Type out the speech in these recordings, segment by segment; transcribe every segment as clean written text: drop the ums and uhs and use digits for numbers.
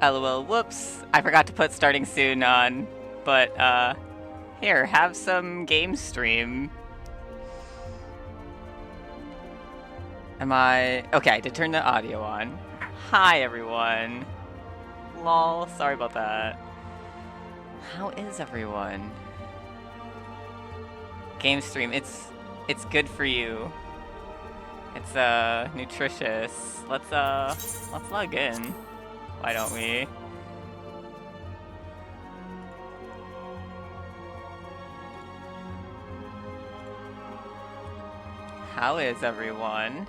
LOL, whoops. I forgot to put starting soon on. But, here, have some game stream. Okay, I did turn the audio on. Hi, everyone. Lol, sorry about that. How is everyone? Game stream, it's good for you. It's, nutritious. Let's log in. Why don't we? How is everyone?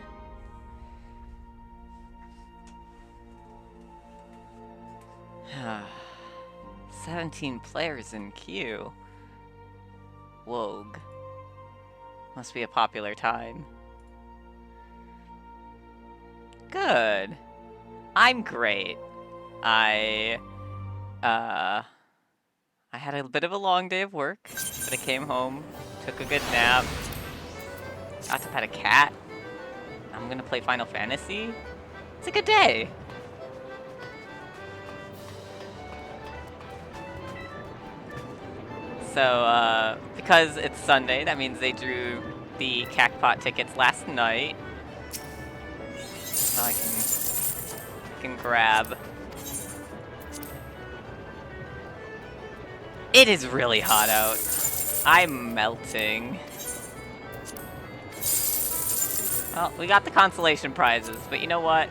17 players in queue. Wogue. Must be a popular time. Good. I'm great. I had a bit of a long day of work, but I came home, took a good nap, got to pet a cat. I'm gonna play Final Fantasy. It's a good day. So, because it's Sunday, that means they drew the Cacpot tickets last night. So I can grab. It is really hot out. I'm melting. Well, we got the consolation prizes, but you know what?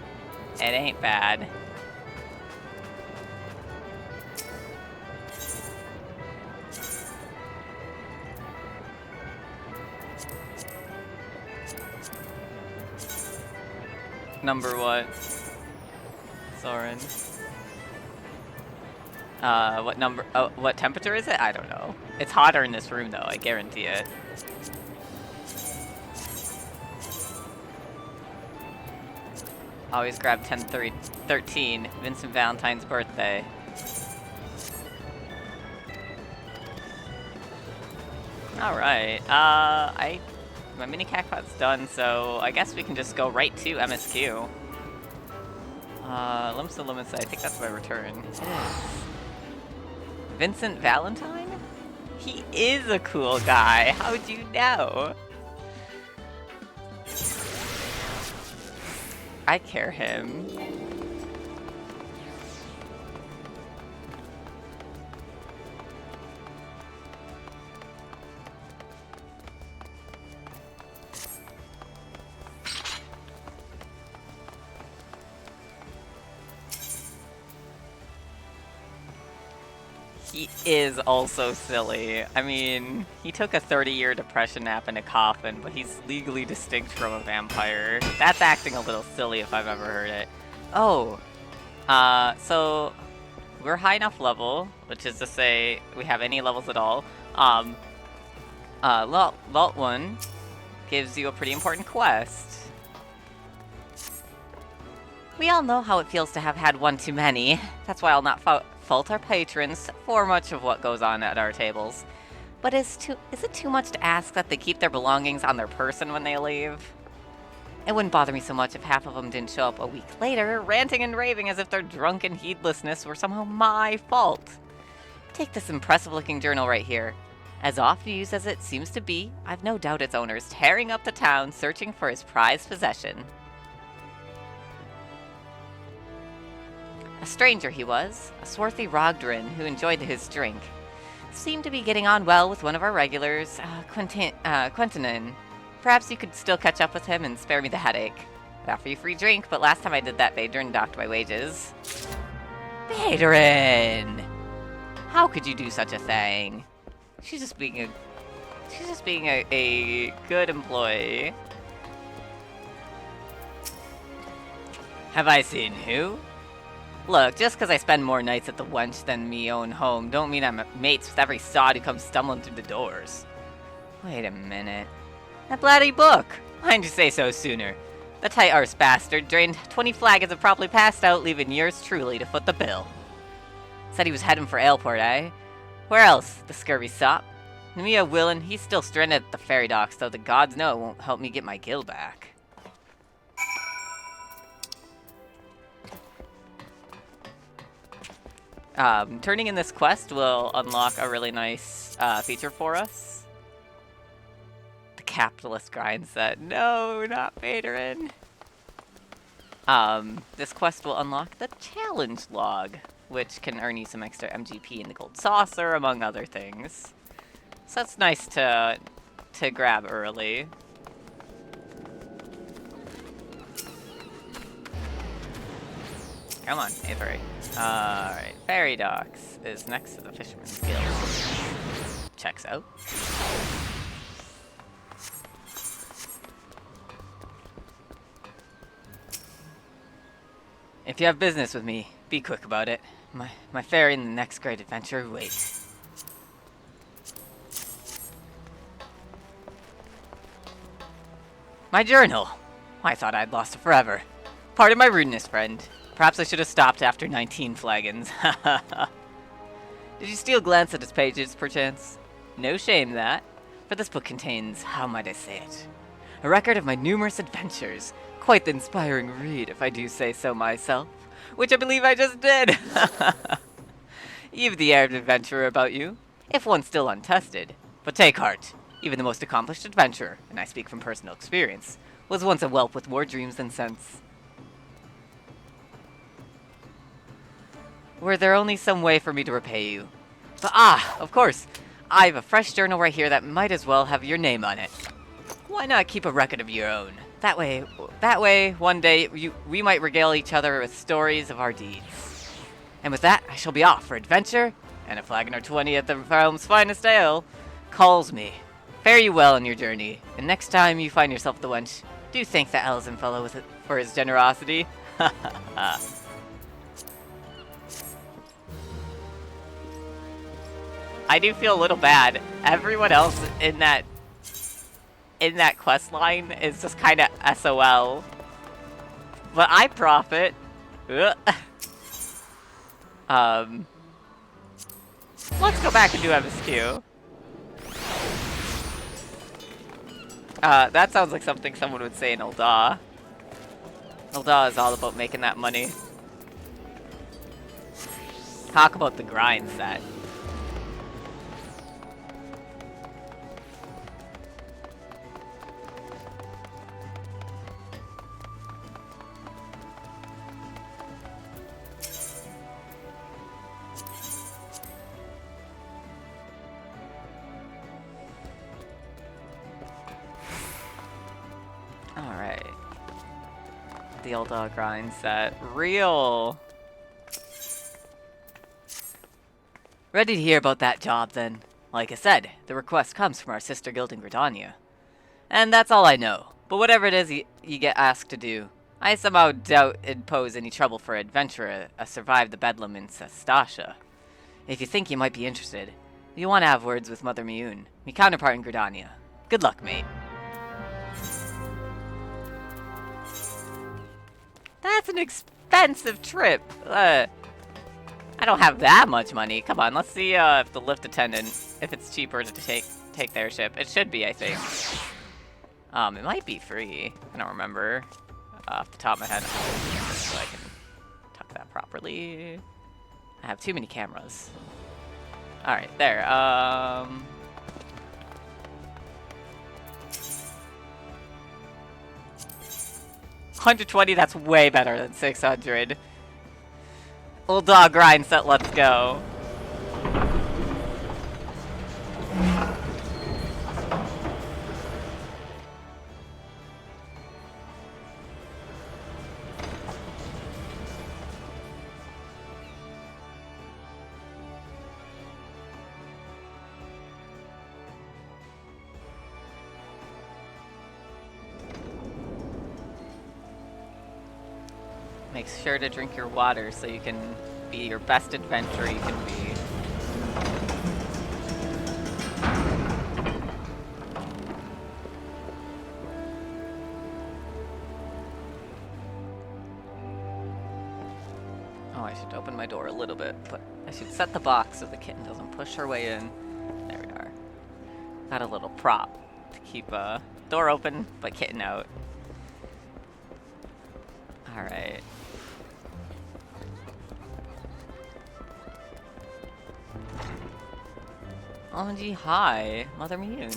It ain't bad. Number what? Soren. What number? Oh, what temperature is it? I don't know. It's hotter in this room, though. I guarantee it. Always grab 10-13. Vincent Valentine's birthday. Alright. My mini Cacpot's done, so I guess we can just go right to MSQ. Limits to limits, I think that's my return. It is. Vincent Valentine? He is a cool guy. How'd you know? I care him. He is also silly. I mean, he took a 30-year depression nap in a coffin, but he's legally distinct from a vampire. That's acting a little silly if I've ever heard it. Oh, so we're high enough level, which is to say we have any levels at all. Lot 1 gives you a pretty important quest. We all know how it feels to have had one too many. That's why I'll not fault our patrons for much of what goes on at our tables. But is it too much to ask that they keep their belongings on their person when they leave? It wouldn't bother me so much if half of them didn't show up a week later, ranting and raving as if their drunken heedlessness were somehow my fault. Take this impressive-looking journal right here. As often used as it seems to be, I've no doubt its owner is tearing up the town searching for his prized possession. A stranger he was, a swarthy Rogdrin who enjoyed his drink. Seemed to be getting on well with one of our regulars, Quentinin. Perhaps you could still catch up with him and spare me the headache. I'd offer you free drink, but last time I did that, Beleren docked my wages. Beleren! How could you do such a thing? She's just being a good employee. Have I seen who? Look, just because I spend more nights at the wench than me own home, don't mean I'm mates with every sod who comes stumbling through the doors. Wait a minute. That bloody book! Why didn't you say so sooner? The tight-arse bastard drained 20 flagons and promptly passed out, leaving yours truly to foot the bill. Said he was heading for Aleport, eh? Where else, the scurvy sop? Nemia willin', he's still stranded at the ferry docks, though the gods know it won't help me get my gil back. Turning in this quest will unlock a really nice feature for us. The capitalist grind set. No, not Beleren. This quest will unlock the challenge log, which can earn you some extra MGP in the gold saucer, among other things. So that's nice to grab early. Come on, Avery. Alright, Ferry Docks is next to the Fisherman's Guild. Checks out. If you have business with me, be quick about it. My ferry in the next great adventure waits. My journal! I thought I'd lost it forever. Pardon my rudeness, friend. Perhaps I should have stopped after 19 flagons. Did you steal a glance at its pages, perchance? No shame, that. For this book contains, how might I say it, a record of my numerous adventures. Quite the inspiring read, if I do say so myself. Which I believe I just did! You've the air of an adventurer about you, if one still untested. But take heart. Even the most accomplished adventurer, and I speak from personal experience, was once a whelp with more dreams than sense. Were there only some way for me to repay you? But of course, I have a fresh journal right here that might as well have your name on it. Why not keep a record of your own? That way, one day, we might regale each other with stories of our deeds. And with that, I shall be off for adventure, and a flagon or 20 at the realm's finest ale calls me. Fare you well on your journey, and next time you find yourself the wench, do thank the Elzen fellow for his generosity. I do feel a little bad. Everyone else in that quest line is just kind of SOL. But I profit. Let's go back and do MSQ. That sounds like something someone would say in Ul'dah. Ul'dah is all about making that money. Talk about the grind set. Alright. The old grind set. Real! Ready to hear about that job, then. Like I said, the request comes from our sister guild in Gridania. And that's all I know. But whatever it is you get asked to do, I somehow doubt it'd pose any trouble for an adventurer to survive the bedlam in Sestasha. If you think you might be interested, you want to have words with Mother Mioun, me counterpart in Gridania. Good luck, mate. That's an expensive trip. I don't have that much money. Come on, let's see if the lift attendant, if it's cheaper to take their ship. It should be, I think. It might be free. I don't remember off the top of my head. So I can tuck that properly. I have too many cameras. All right, there. 120, that's way better than 600. Old dog grind set, let's go. Make sure to drink your water so you can be your best adventurer you can be. Oh, I should open my door a little bit, but I should set the box so the kitten doesn't push her way in. There we are. Got a little prop to keep door open, but kitten out. Alright. Oh, gee, hi, Mother Mune.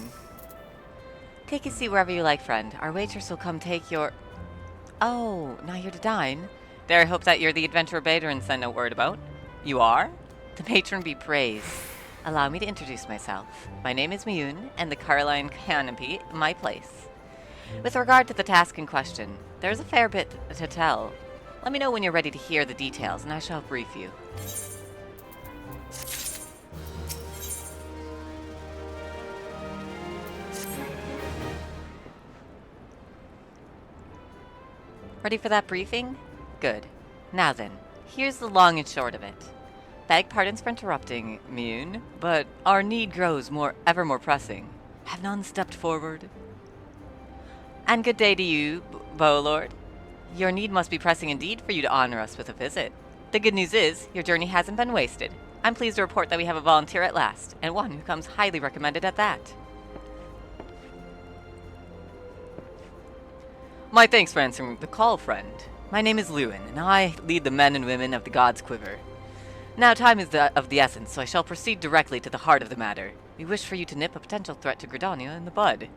Take a seat wherever you like, friend. Our waitress will come take your... Oh, now you're to dine? There, I hope that you're the adventurer Beleren sent no word about. You are? The patron be praised. Allow me to introduce myself. My name is Mune, and the Caroline Canopy, my place. With regard to the task in question, there's a fair bit to tell. Let me know when you're ready to hear the details, and I shall brief you. Ready for that briefing? Good. Now then, here's the long and short of it. Beg pardons for interrupting, Mune, but our need grows ever more pressing. Have none stepped forward? And good day to you, Bowlord. Your need must be pressing indeed for you to honor us with a visit. The good news is, your journey hasn't been wasted. I'm pleased to report that we have a volunteer at last, and one who comes highly recommended at that. My thanks for answering the call, friend. My name is Lewin, and I lead the men and women of the God's Quiver. Now time is of the essence, so I shall proceed directly to the heart of the matter. We wish for you to nip a potential threat to Gridania in the bud.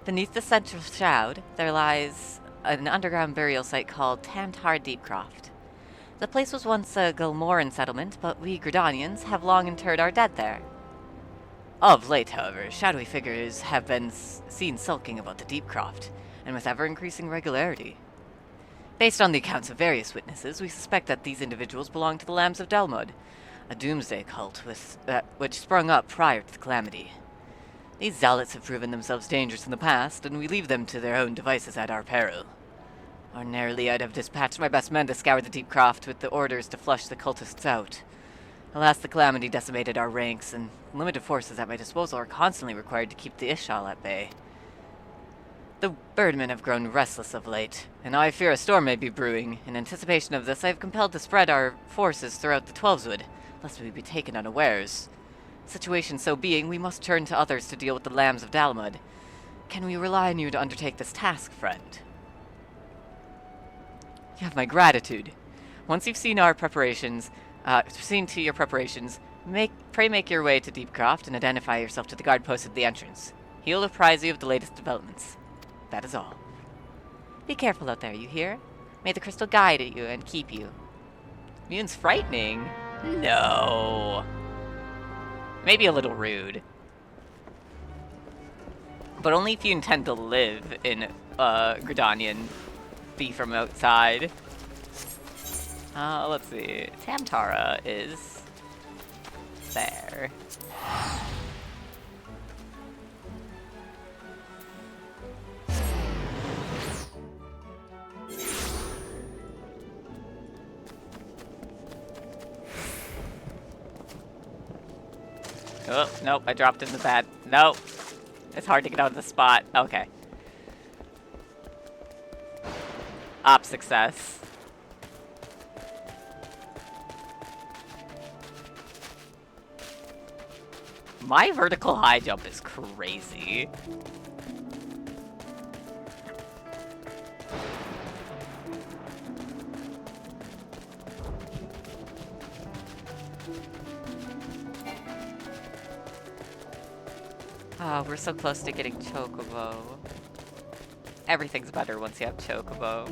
Beneath the central shroud, there lies an underground burial site called Tamtar Deepcroft. The place was once a Gulmoran settlement, but we Gridanians have long interred our dead there. Of late, however, shadowy figures have been seen sulking about the Deepcroft, and with ever-increasing regularity. Based on the accounts of various witnesses, we suspect that these individuals belong to the Lambs of Delmud, a doomsday cult which sprung up prior to the calamity. These zealots have proven themselves dangerous in the past, and we leave them to their own devices at our peril. Ordinarily, I'd have dispatched my best men to scour the Deepcroft with the orders to flush the cultists out. Alas, the calamity decimated our ranks, and limited forces at my disposal are constantly required to keep the Ishal at bay. The birdmen have grown restless of late, and I fear a storm may be brewing. In anticipation of this, I have compelled to spread our forces throughout the Twelveswood, lest we be taken unawares. Situation so being, we must turn to others to deal with the Lambs of Dalamud. Can we rely on you to undertake this task, friend? You have my gratitude. Once you've seen our preparations, seen to your preparations, pray make your way to Deepcroft and identify yourself to the guard post at the entrance. He will apprise you of the latest developments. That is all. Be careful out there, you hear? May the crystal guide you and keep you. Mune's frightening. No. Maybe a little rude. But only if you intend to live in Gridania and be from outside. Let's see. Tamtara is there. Oh, nope, I dropped in the bad. Nope. It's hard to get out of the spot. Okay. Op success. My vertical high jump is crazy. Oh, we're so close to getting Chocobo. Everything's better once you have Chocobo.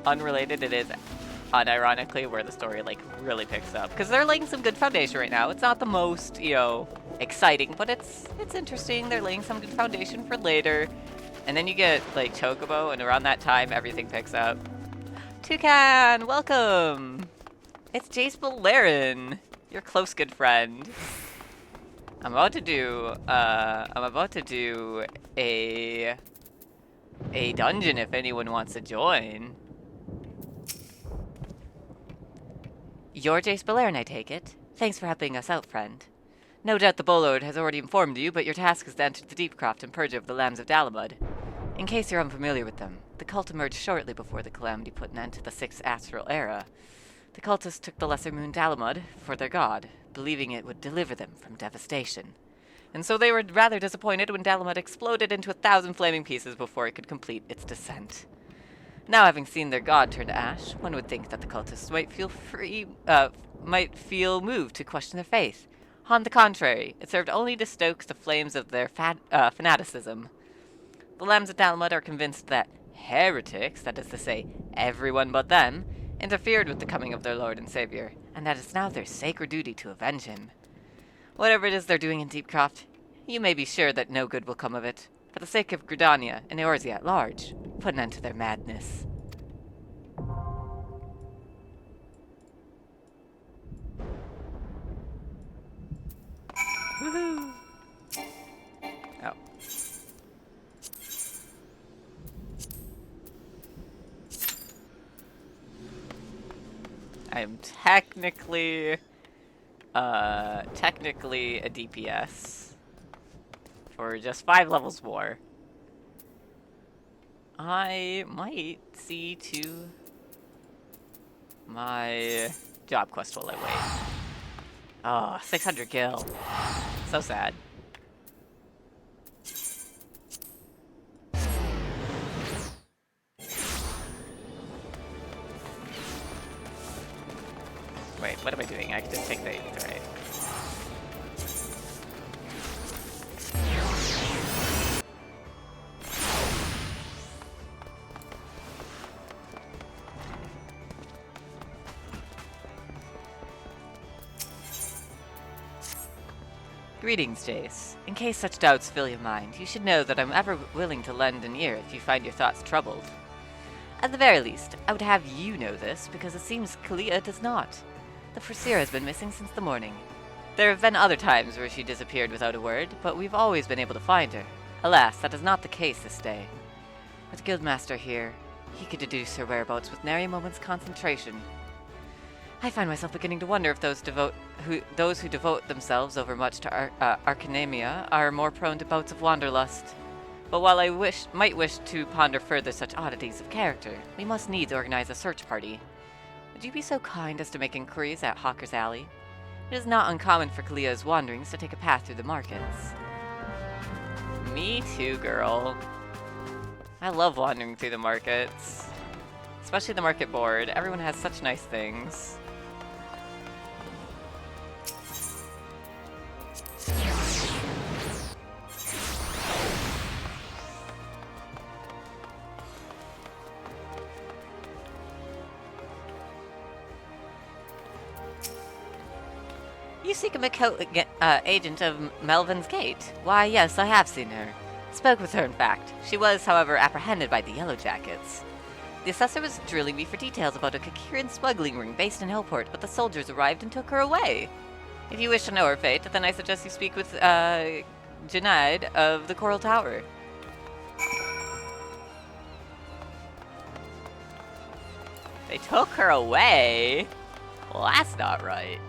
Unrelated, it is unironically where the story like really picks up, because they're laying some good foundation right now. It's not the most, you know, exciting, but it's interesting. They're laying some good foundation for later, and then you get like Chocobo, and around that time everything picks up. Toucan, welcome. It's Jace Beleren, your close good friend. I'm about to do a dungeon if anyone wants to join. You're Jace Beleren, I take it. Thanks for helping us out, friend. No doubt the Bolord has already informed you, but your task is to enter the Deepcroft and purge of the Lambs of Dalamud. In case you're unfamiliar with them, the cult emerged shortly before the calamity put an end to the Sixth Astral Era. The cultists took the Lesser Moon Dalamud for their god, believing it would deliver them from devastation. And so they were rather disappointed when Dalamud exploded into 1,000 flaming pieces before it could complete its descent. Now, having seen their god turn to ash, one would think that the cultists might feel moved to question their faith. On the contrary, it served only to stoke the flames of their fanaticism. The Lambs of Dalmud are convinced that heretics, that is to say, everyone but them, interfered with the coming of their Lord and Savior, and that it's now their sacred duty to avenge him. Whatever it is they're doing in Deepcroft, you may be sure that no good will come of it. For the sake of Gridania and Eorzea at large, put an end to their madness. Woohoo! Oh. I am technically a DPS for just 5 levels more. I might see to my job quest while I wait. Oh, 600 gil. So sad. Wait, what am I doing? I can just take the 80th, right? Greetings, Jace. In case such doubts fill your mind, you should know that I'm ever willing to lend an ear if you find your thoughts troubled. At the very least, I would have you know this, because it seems Kalia does not. The Foreseer has been missing since the morning. There have been other times where she disappeared without a word, but we've always been able to find her. Alas, that is not the case this day. With Guildmaster here, he could deduce her whereabouts with nary a moment's concentration. I find myself beginning to wonder if those who devote themselves overmuch to arcanamia are more prone to bouts of wanderlust. But while I might wish to ponder further such oddities of character, we must needs organize a search party. Would you be so kind as to make inquiries at Hawker's Alley? It is not uncommon for Kalia's wanderings to take a path through the markets. Me too, girl. I love wandering through the markets. Especially the market board. Everyone has such nice things. You seek a agent of Melvin's Gate? Why, yes, I have seen her. Spoke with her, in fact. She was, however, apprehended by the Yellow Jackets. The assessor was drilling me for details about a Kakiran smuggling ring based in Hillport, but the soldiers arrived and took her away. If you wish to know her fate, then I suggest you speak with, Junaid of the Coral Tower. They took her away? Well, that's not right.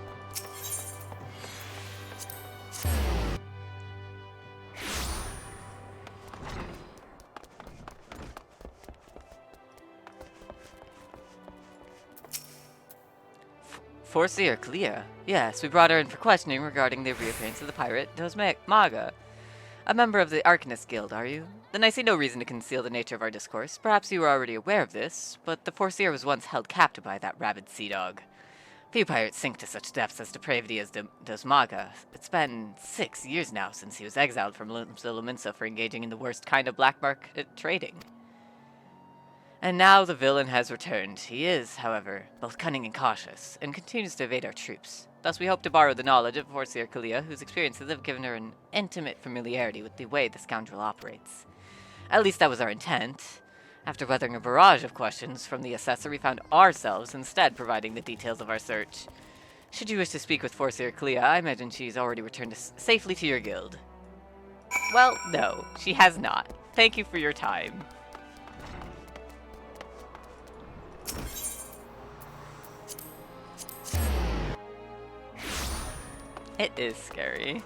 Foreseer Kalia. Yes, we brought her in for questioning regarding the reappearance of the pirate Maga. A member of the Arcanist Guild, are you? Then I see no reason to conceal the nature of our discourse. Perhaps you were already aware of this, but the Foreseer was once held captive by that rabid sea dog. Few pirates sink to such depths as depravity as does Maga. It's been 6 years now since he was exiled from Zolominsa for engaging in the worst kind of black market trading. And now the villain has returned. He is, however, both cunning and cautious, and continues to evade our troops. Thus we hope to borrow the knowledge of Foreseer Kalia, whose experiences have given her an intimate familiarity with the way the scoundrel operates. At least that was our intent. After weathering a barrage of questions from the assessor, we found ourselves instead providing the details of our search. Should you wish to speak with Foreseer Kalia, I imagine she's already returned safely to your guild. Well, no, she has not. Thank you for your time. It is scary.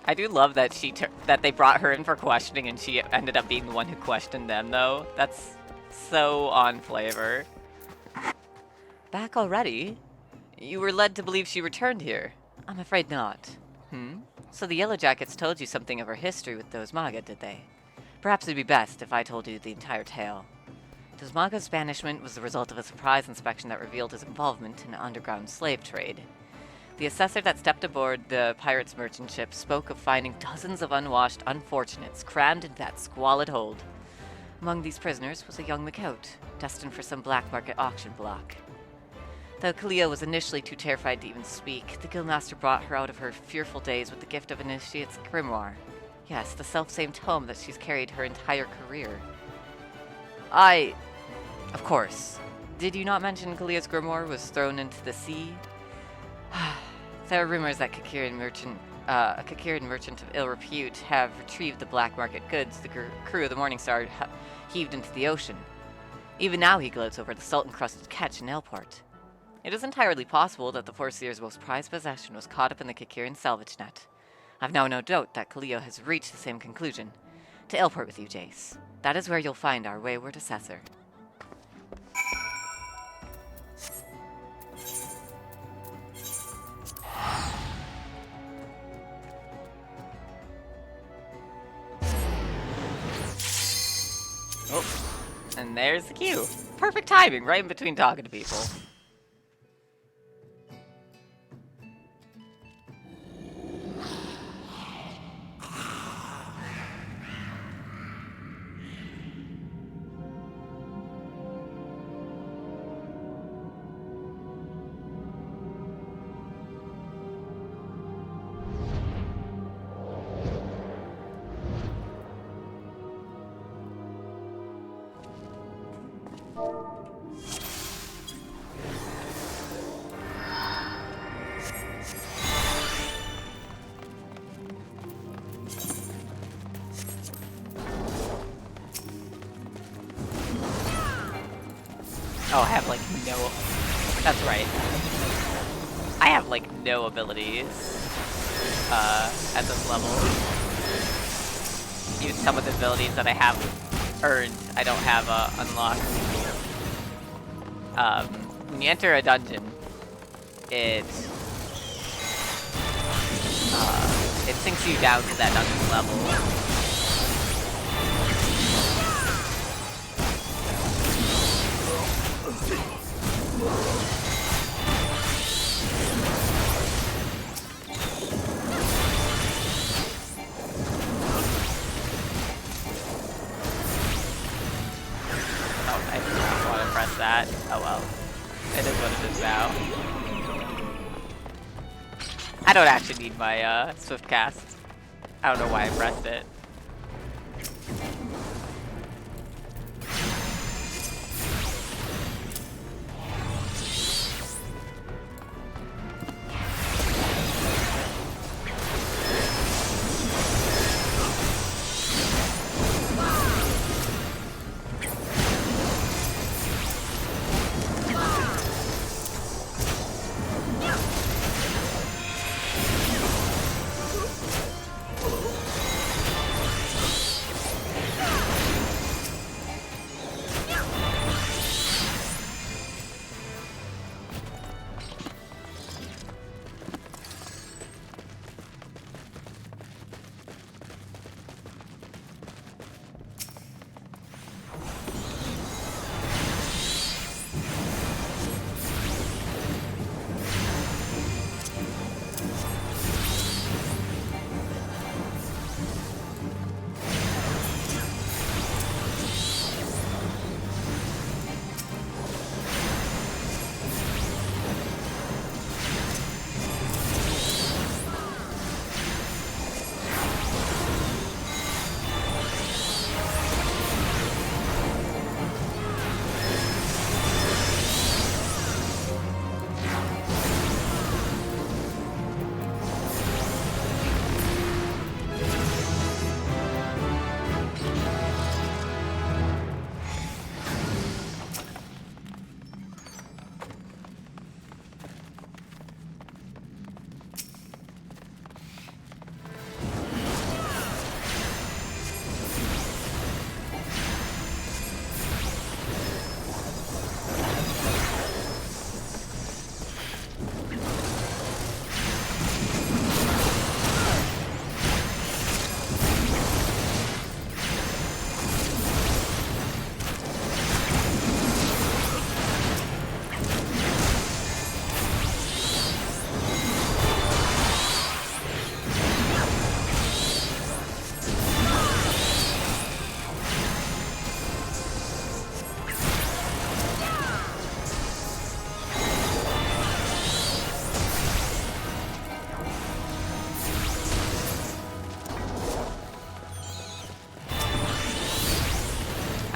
I do love that that they brought her in for questioning and she ended up being the one who questioned them, though. That's so on flavor. Back already? You were led to believe she returned here. I'm afraid not. So the Yellow Jackets told you something of her history with those Maga, did they? Perhaps it'd be best if I told you the entire tale. Desmaga's banishment was the result of a surprise inspection that revealed his involvement in an underground slave trade. The assessor that stepped aboard the pirate's merchant ship spoke of finding dozens of unwashed unfortunates crammed into that squalid hold. Among these prisoners was a young Makout, destined for some black market auction block. Though Kalia was initially too terrified to even speak, the guildmaster brought her out of her fearful days with the gift of Initiate's grimoire. Yes, the self-same tome that she's carried her entire career. Of course. Did you not mention Kalia's grimoire was thrown into the sea? There are rumors that a Kikirian merchant of ill repute have retrieved the black market goods the crew of the Morningstar heaved into the ocean. Even now he gloats over the salt-encrusted ketch in Ailport. It is entirely possible that the Foreseer's most prized possession was caught up in the Kikirian salvage net. I've now no doubt that Kalio has reached the same conclusion. To Ailport with you, Jace. That is where you'll find our wayward assessor. Oh, and there's the queue. Perfect timing, right in between talking to people. Oh, I have, like, no... That's right. I have, like, no abilities, at this level. Even some of the abilities that I have earned, I don't have, unlocked. When you enter a dungeon, it sinks you down to that dungeon level. That. Oh well. It is what it is now. I don't actually need my swift cast. I don't know why I pressed it.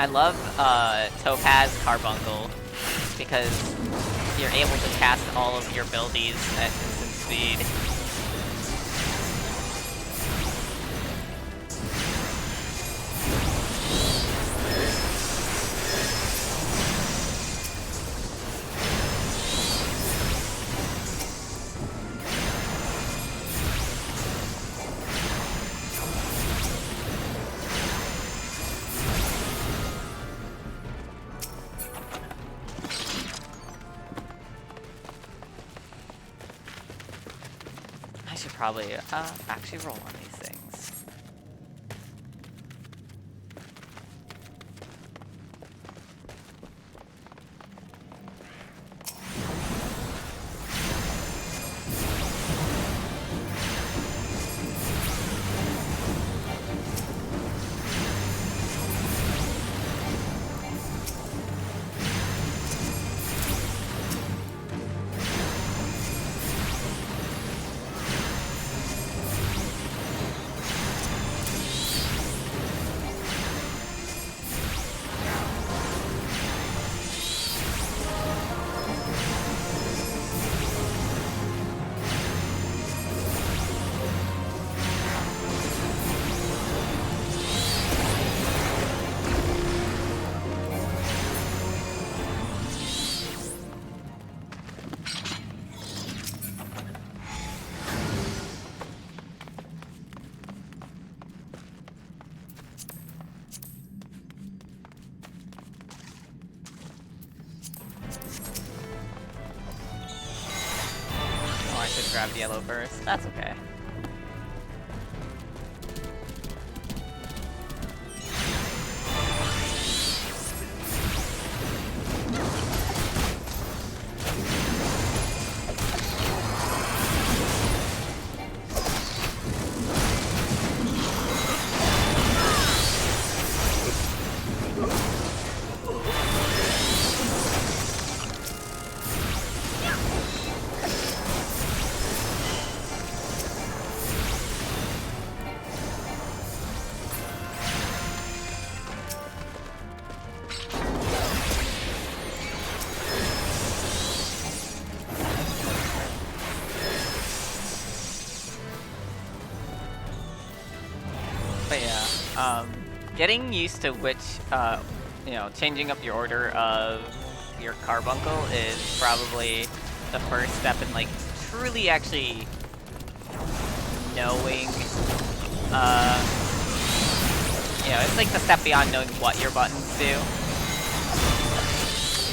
I love Topaz Carbuncle because you're able to cast all of your abilities at instant speed. I should probably actually roll on these things. Oh, I should grab the yellow first. That's okay. But yeah, getting used to which, you know, changing up your order of your carbuncle is probably the first step in, like, truly actually knowing, you know, it's like the step beyond knowing what your buttons do.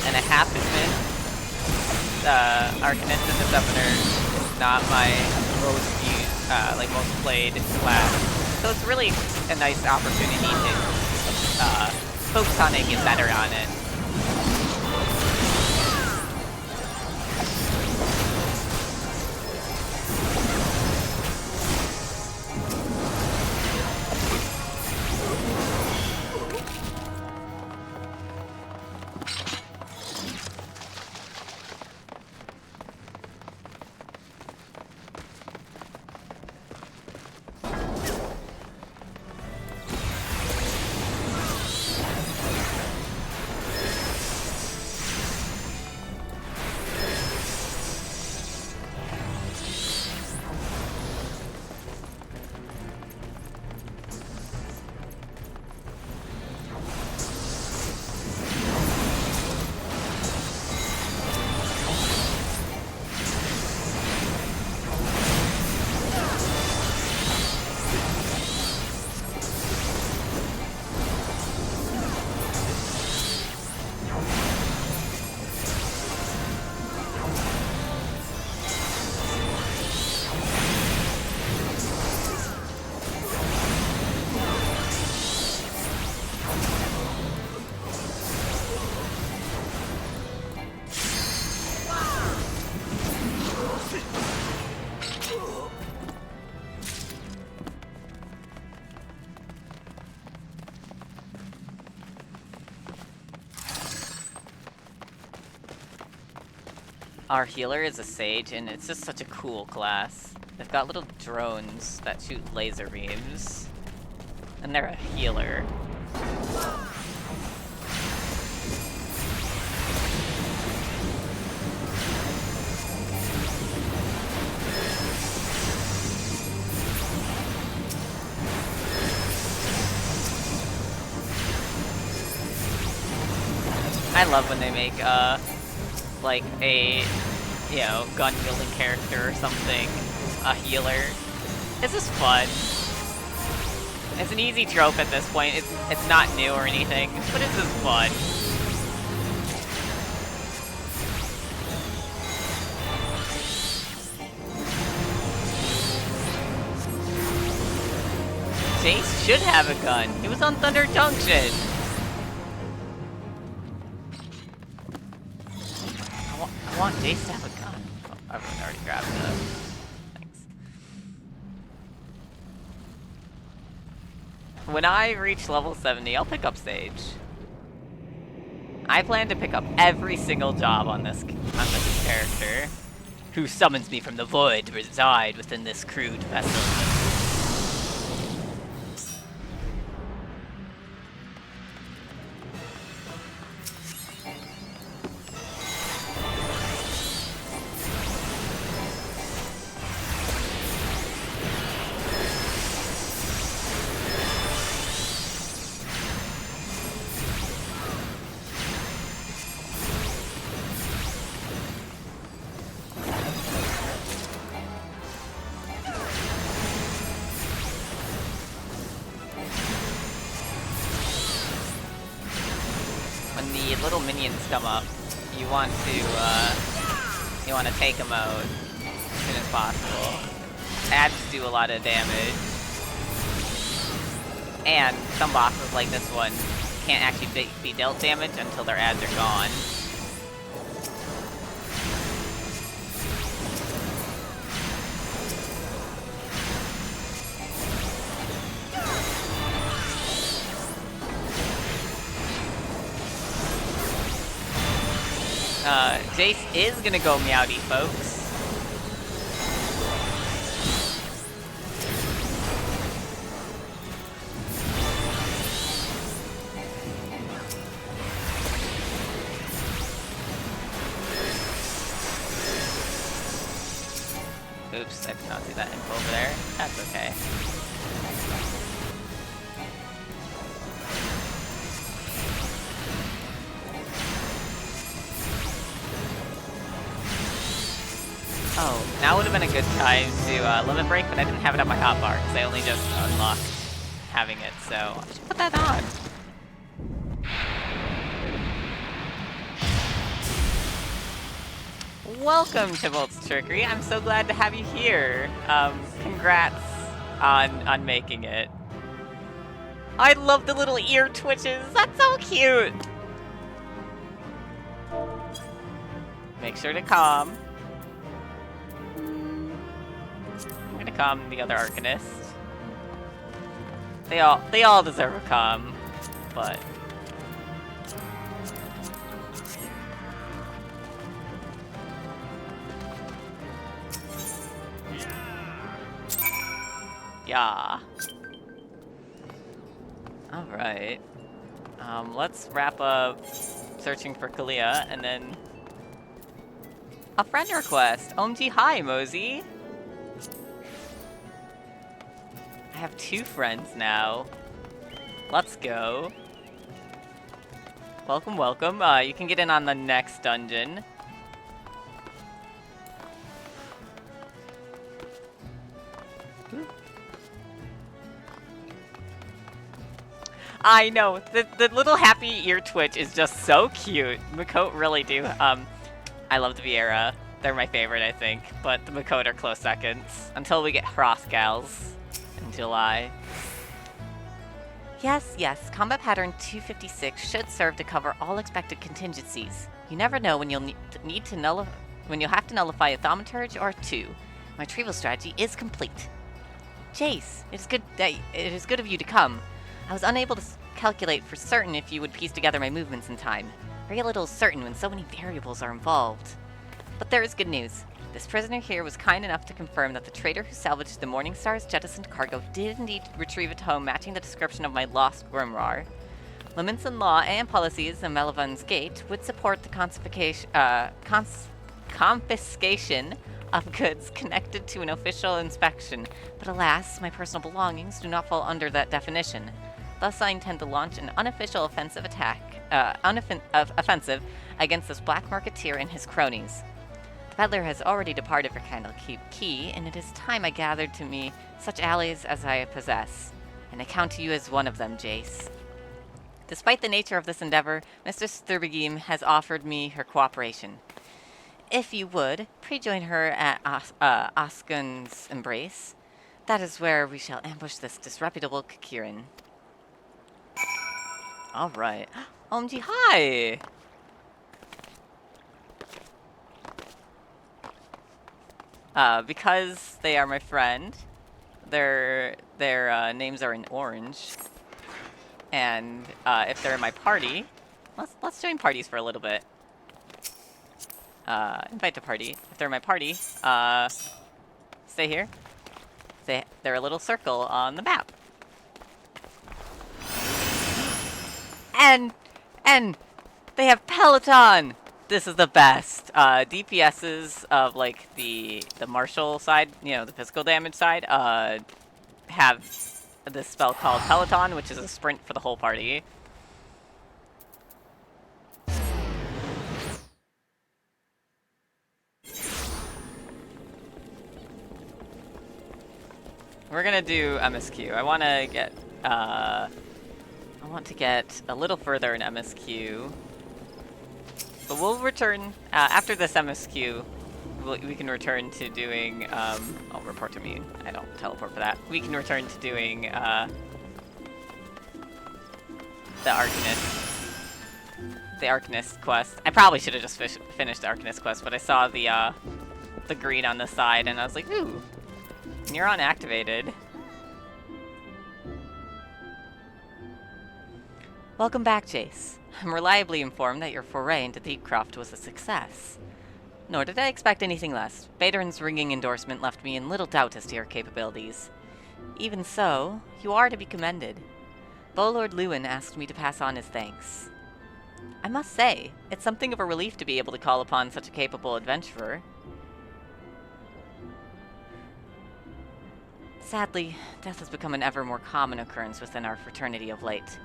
And I have to admit, Arcanist and the Summoner is not my most used, like, most played class. So it's really a nice opportunity to focus on it and get better on it. Our healer is a sage, and it's just such a cool class. They've got little drones that shoot laser beams, and they're a healer. love when they make, like a, you know, gun-wielding character or something, a healer. This is fun. It's an easy trope at this point. It's not new or anything, but it's just fun. Jace should have a gun. He was on Thunder Junction. I want Jace to have a gun. Oh, everyone already grabbed it. Thanks. When I reach level 70, I'll pick up Sage. I plan to pick up every single job on this character, who summons me from the void to reside within this crude vessel. Little minions come up, you want to take them out as soon as possible. Ads do a lot of damage, and some bosses like this one can't actually be dealt damage until their ads are gone. Jace is gonna go Meowdy, folks. Oops, I did not see that info over there. That's okay. Oh, now would have been a good time to limit break, but I didn't have it on my hotbar because I only just unlocked having it, so I should put that on. Welcome to Volt's Trickery. I'm so glad to have you here. Congrats on making it. I love the little ear twitches. That's so cute. Make sure to calm. I'm gonna calm the other Arcanist. They all deserve a calm, but yeah. All right. Let's wrap up searching for Kalia and then a friend request. OMG, hi, Mosey. I have 2 friends now. Let's go. Welcome, welcome. You can get in on the next dungeon. I know, the little happy ear twitch is just so cute. Makote really do. I love the Viera. They're my favorite, I think, but the Makote are close seconds until we get Hrothgals in July. Yes, combat pattern 256 should serve to cover all expected contingencies. You never know when you'll you'll have to nullify a thaumaturge or 2. My retrieval strategy is complete. Jace, it is good of you to come. I was unable to calculate for certain if you would piece together my movements in time. Very little is certain when so many variables are involved. But there is good news. This prisoner here was kind enough to confirm that the trader who salvaged the Morningstar's jettisoned cargo did indeed retrieve a tome matching the description of my lost Grimoire. Limits in law and policies in Melivan's Gate would support the confiscation of goods connected to an official inspection, but alas, my personal belongings do not fall under that definition. Thus, I intend to launch an unofficial offensive attack offensive against this black marketeer and his cronies. The peddler has already departed for Candlekeep Key, and it is time I gathered to me such allies as I possess. And I count you as one of them, Jace. Despite the nature of this endeavor, Mistress Thurbegim has offered me her cooperation. If you would, pray join her at Oskun's Embrace. That is where we shall ambush this disreputable Kikirin. Alright. OMG, hi! Because they are my friend, their names are in orange. And if they're in my party, let's join parties for a little bit. Invite to party. If they're in my party, stay here. They're a little circle on the map. And they have Peloton. This is the best. DPSs of like the martial side, you know, the physical damage side, have this spell called Peloton, which is a sprint for the whole party. We're gonna do MSQ. I want to get a little further in MSQ, but we'll return after this MSQ. We can return to doing. Oh, report to me. I don't teleport for that. We can return to doing the Arcanist quest. I probably should have just finished the Arcanist quest, but I saw the green on the side, and I was like, ooh, neuron activated. Welcome back, Jace. I'm reliably informed that your foray into Deepcroft was a success. Nor did I expect anything less. Beleren's ringing endorsement left me in little doubt as to your capabilities. Even so, you are to be commended. Lord Lewin asked me to pass on his thanks. I must say, it's something of a relief to be able to call upon such a capable adventurer. Sadly, death has become an ever more common occurrence within our fraternity of late.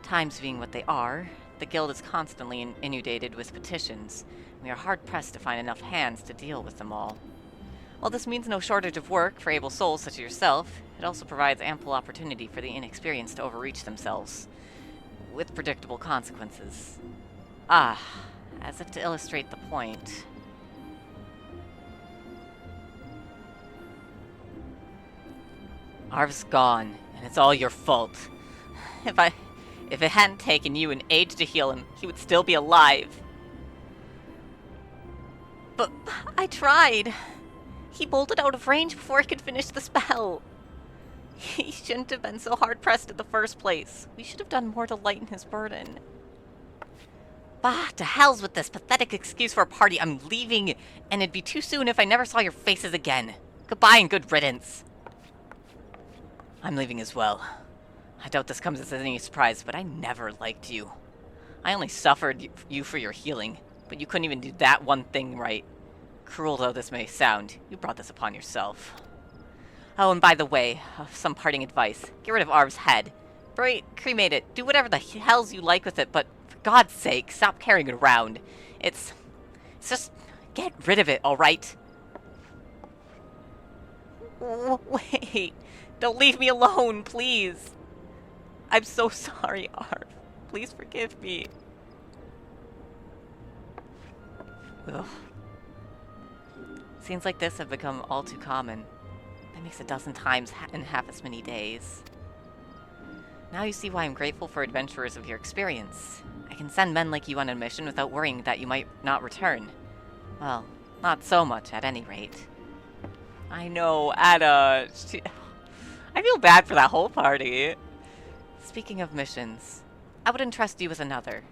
Times being what they are, the guild is constantly inundated with petitions. We are hard-pressed to find enough hands to deal with them all. While this means no shortage of work for able souls such as yourself, it also provides ample opportunity for the inexperienced to overreach themselves, with predictable consequences. Ah, as if to illustrate the point. Arv's gone, and it's all your fault. If it hadn't taken you an age to heal him, he would still be alive. But I tried. He bolted out of range before I could finish the spell. He shouldn't have been so hard-pressed in the first place. We should have done more to lighten his burden. Bah, to hell's with this pathetic excuse for a party. I'm leaving, and it'd be too soon if I never saw your faces again. Goodbye and good riddance. I'm leaving as well. I doubt this comes as any surprise, but I never liked you. I only suffered you for your healing, but you couldn't even do that one thing right. Cruel though this may sound, you brought this upon yourself. Oh, and by the way, some parting advice. Get rid of Arv's head. Cremate it. Do whatever the hells you like with it, but for God's sake, stop carrying it around. It's just... get rid of it, alright? Wait. Don't leave me alone, please. I'm so sorry, Arv. Please forgive me. Ugh. Scenes like this have become all too common. That makes a dozen times in half as many days. Now you see why I'm grateful for adventurers of your experience. I can send men like you on a mission without worrying that you might not return. Well, not so much, at any rate. I know, Ada. I feel bad for that whole party. Speaking of missions, I would entrust you with another.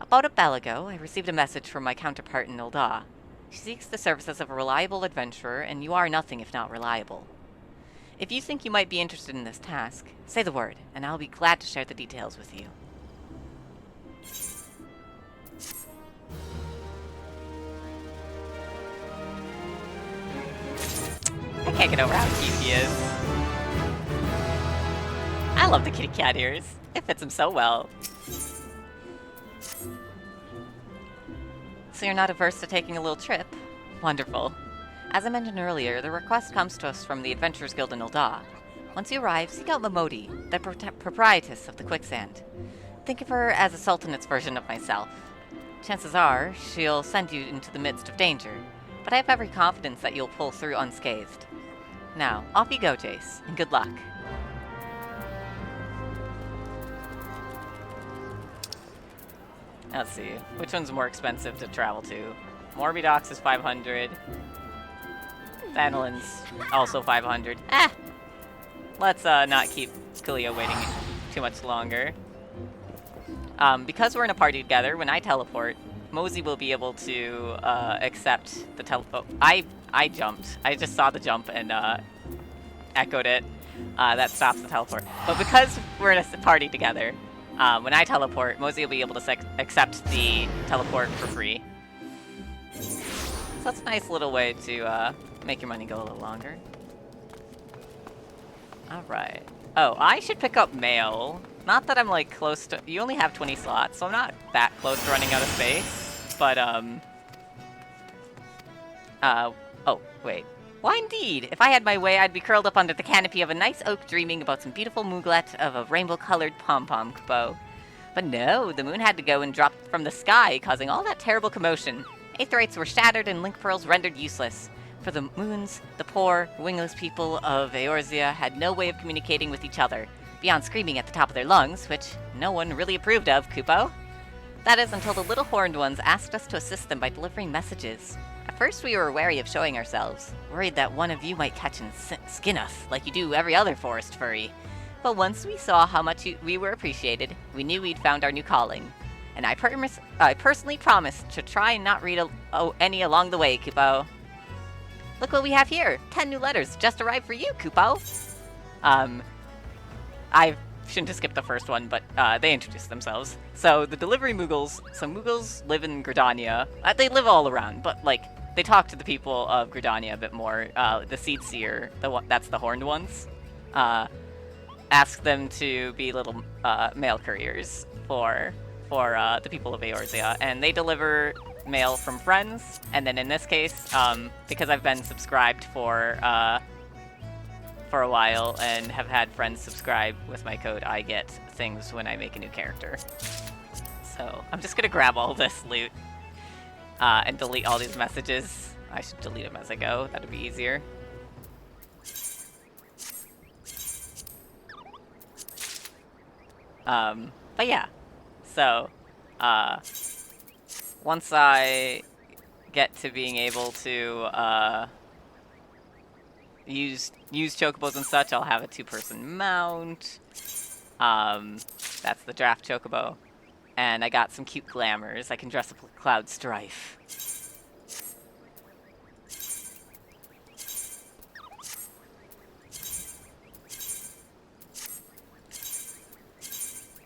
About a bell ago, I received a message from my counterpart in Ul'dah. She seeks the services of a reliable adventurer, and you are nothing if not reliable. If you think you might be interested in this task, say the word, and I'll be glad to share the details with you. I can't get over how cute he is. I love the kitty cat ears. It fits him so well. So you're not averse to taking a little trip? Wonderful. As I mentioned earlier, the request comes to us from the Adventurers Guild in Ul'dah. Once you arrive, seek out Momodi, the proprietress of the quicksand. Think of her as a sultanate version of myself. Chances are, she'll send you into the midst of danger, but I have every confidence that you'll pull through unscathed. Now, off you go, Jace, and good luck. Let's see, which one's more expensive to travel to? Morbidox is 500. Thanalin's also 500. Let's not keep Kalia waiting too much longer. Because we're in a party together, when I teleport, Mosey will be able to accept the I jumped. I just saw the jump and echoed it. That stops the teleport. But because we're in a party together, when I teleport, Mosey will be able to accept the teleport for free. So that's a nice little way to make your money go a little longer. Alright. Oh, I should pick up mail. Not that I'm like close to... You only have 20 slots, so I'm not that close to running out of space. But, oh, wait. Why indeed? If I had my way, I'd be curled up under the canopy of a nice oak dreaming about some beautiful mooglet of a rainbow-colored pom-pom bow. But no, the moon had to go and drop from the sky, causing all that terrible commotion. Aetherites were shattered and link pearls rendered useless. For the moons, the poor, wingless people of Eorzea had no way of communicating with each other, beyond screaming at the top of their lungs, which no one really approved of, Kupo. That is until the little horned ones asked us to assist them by delivering messages. At first we were wary of showing ourselves, worried that one of you might catch and skin us, like you do every other forest furry. But once we saw how much we were appreciated, we knew we'd found our new calling. And I personally promised to try and not read any along the way, Kupo. Look what we have here! 10 new letters just arrived for you, Kupo! I shouldn't have skipped the first one, but they introduced themselves. So, the delivery Moogles, some Moogles live in Gridania. They live all around, but, like, they talk to the people of Gridania a bit more. The Seed Seer, that's the horned ones, ask them to be little mail couriers for the people of Eorzea, and they deliver mail from friends, and then in this case, because I've been subscribed for a while and have had friends subscribe with my code, I get things when I make a new character. So I'm just gonna grab all this loot and delete all these messages. I should delete them as I go, that'd be easier. But yeah, so once I get to being able to use chocobos and such, I'll have a 2-person mount. That's the draft chocobo. And I got some cute glamours. I can dress up like Cloud Strife.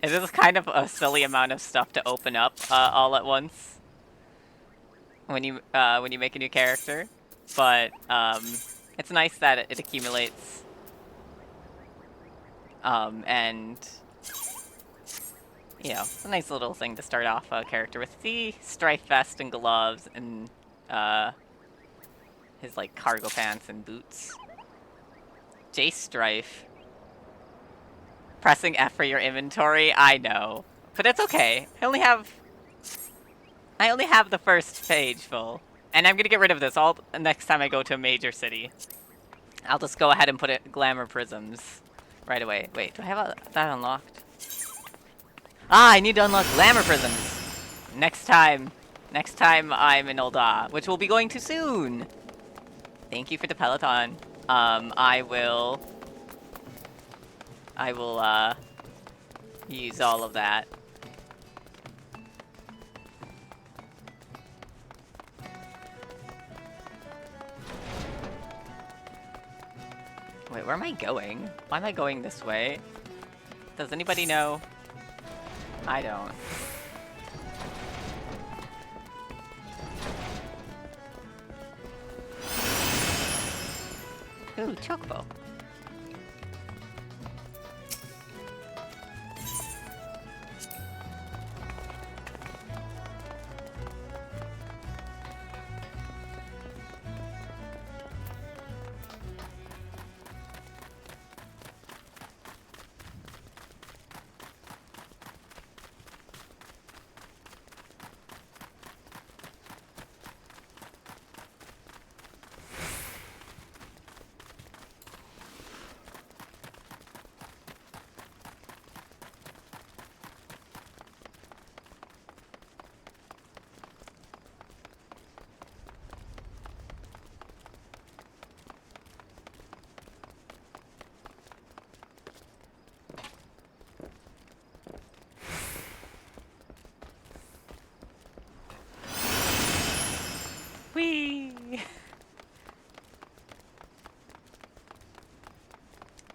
It is kind of a silly amount of stuff to open up all at once when you make a new character, but it's nice that it accumulates, and you know, it's a nice little thing to start off a character with. The Strife vest and gloves and his like cargo pants and boots. Jace Strife. Pressing F for your inventory, I know, but it's okay. I only have the first page full, and I'm gonna get rid of this all next time I go to a major city. I'll just go ahead and put it glamour prisms right away. Wait, do I have that unlocked? Ah, I need to unlock glamour prisms next time I'm in Ul'dah, which we'll be going to soon. Thank you for the Peloton. I will use all of that. Wait, where am I going? Why am I going this way? Does anybody know? I don't. Ooh, chocobo.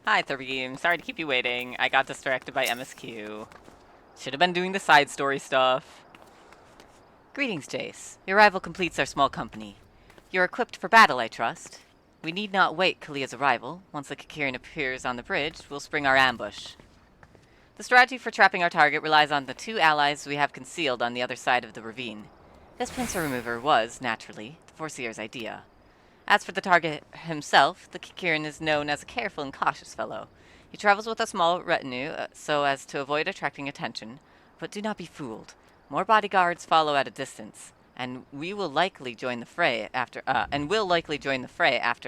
Hi, Thareem. Sorry to keep you waiting. I got distracted by MSQ. Should have been doing the side story stuff. Greetings, Jace. Your arrival completes our small company. You're equipped for battle, I trust. We need not wait Kalia's arrival. Once the Kikirin appears on the bridge, we'll spring our ambush. The strategy for trapping our target relies on the 2 allies we have concealed on the other side of the ravine. This pincer remover was, naturally, the Foreseer's idea. As for the target himself, the Kikirin is known as a careful and cautious fellow. He travels with a small retinue so as to avoid attracting attention, but do not be fooled. More bodyguards follow at a distance, and will likely join the fray after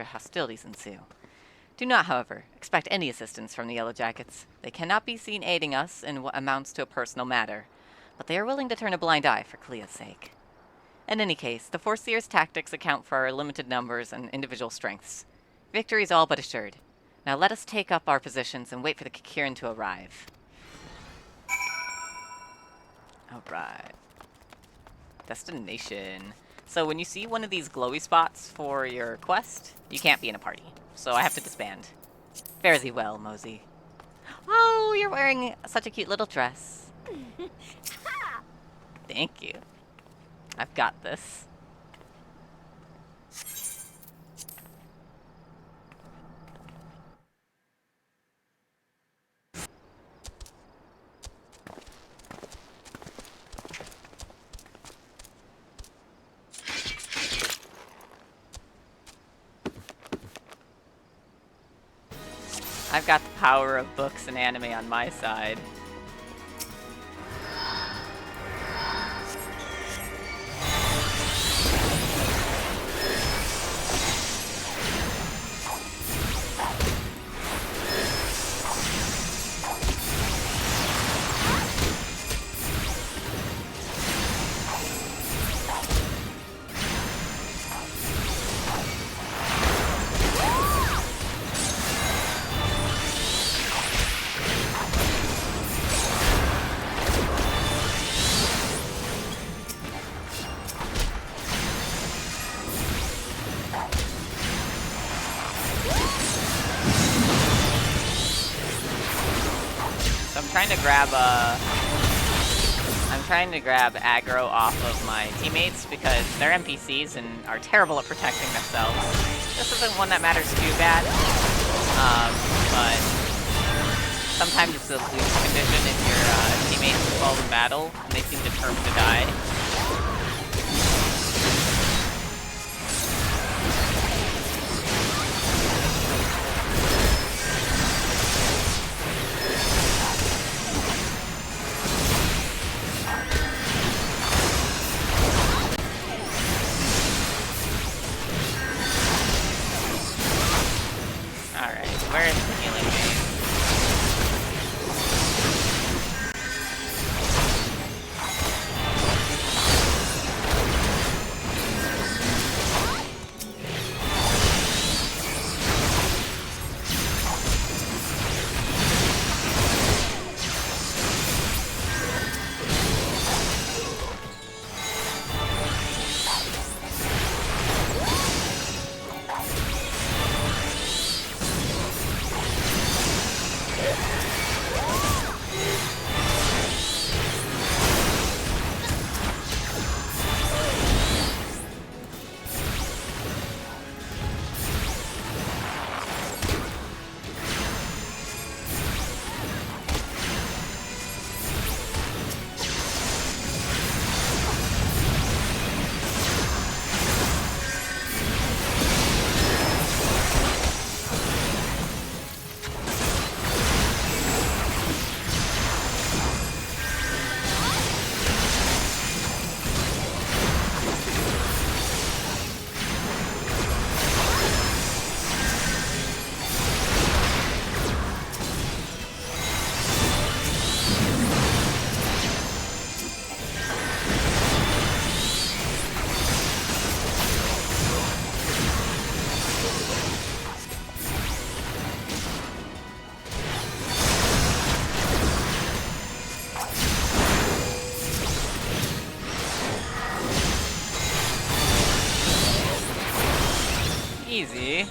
hostilities ensue. Do not, however, expect any assistance from the Yellow Jackets. They cannot be seen aiding us in what amounts to a personal matter, but they are willing to turn a blind eye for Kalia's sake. In any case, the Foreseer's tactics account for our limited numbers and individual strengths. Victory is all but assured. Now let us take up our positions and wait for the Kikirin to arrive. Alright. Destination. So when you see one of these glowy spots for your quest, you can't be in a party. So I have to disband. Fare thee well, Mosey. Oh, you're wearing such a cute little dress. Thank you. I've got this. I've got the power of books and anime on my side. I'm trying to grab aggro off of my teammates because they're NPCs and are terrible at protecting themselves. This isn't one that matters too bad, but sometimes it's a lose condition if your teammates fall in battle and they seem determined to die. Where is the healing base? Easy.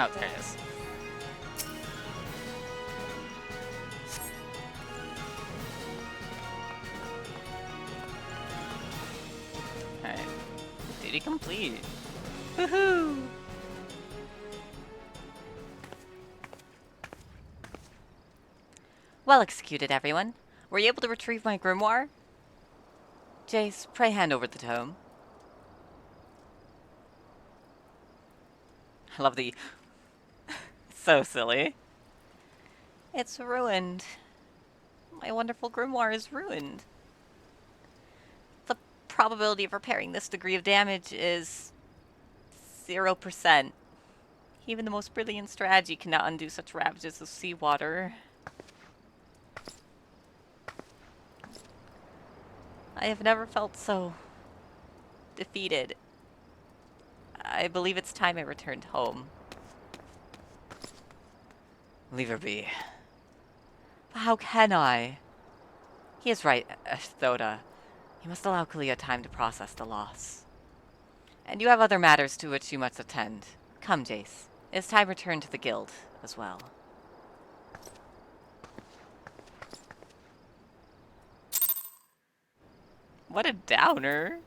Oh, there it is. Alright. Duty complete. Woohoo! Well executed, everyone. Were you able to retrieve my grimoire? Jace, pray hand over the tome. I love the... so silly. It's ruined. My wonderful grimoire is ruined. The probability of repairing this degree of damage is 0%. Even the most brilliant strategy cannot undo such ravages as seawater. I have never felt so defeated. I believe it's time I returned home. Leave her be. But how can I? He is right, Thoda. You must allow Kalia time to process the loss. And you have other matters to which you must attend. Come, Jace. It's time to return to the guild as well. What a downer.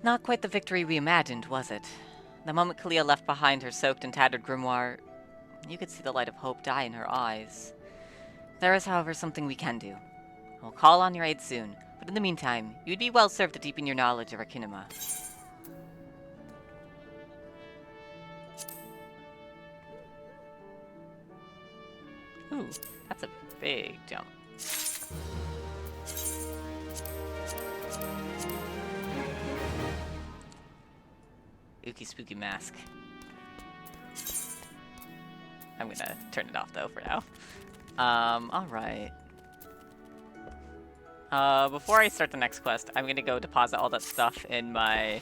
Not quite the victory we imagined, was it? The moment Kalia left behind her soaked and tattered grimoire, you could see the light of hope die in her eyes. There is, however, something we can do. I'll call on your aid soon, but in the meantime, you'd be well served to deepen your knowledge of our kinema. Ooh, that's a big jump. Ookie spooky mask. I'm gonna turn it off though for now. Alright. Before I start the next quest, I'm gonna go deposit all that stuff in my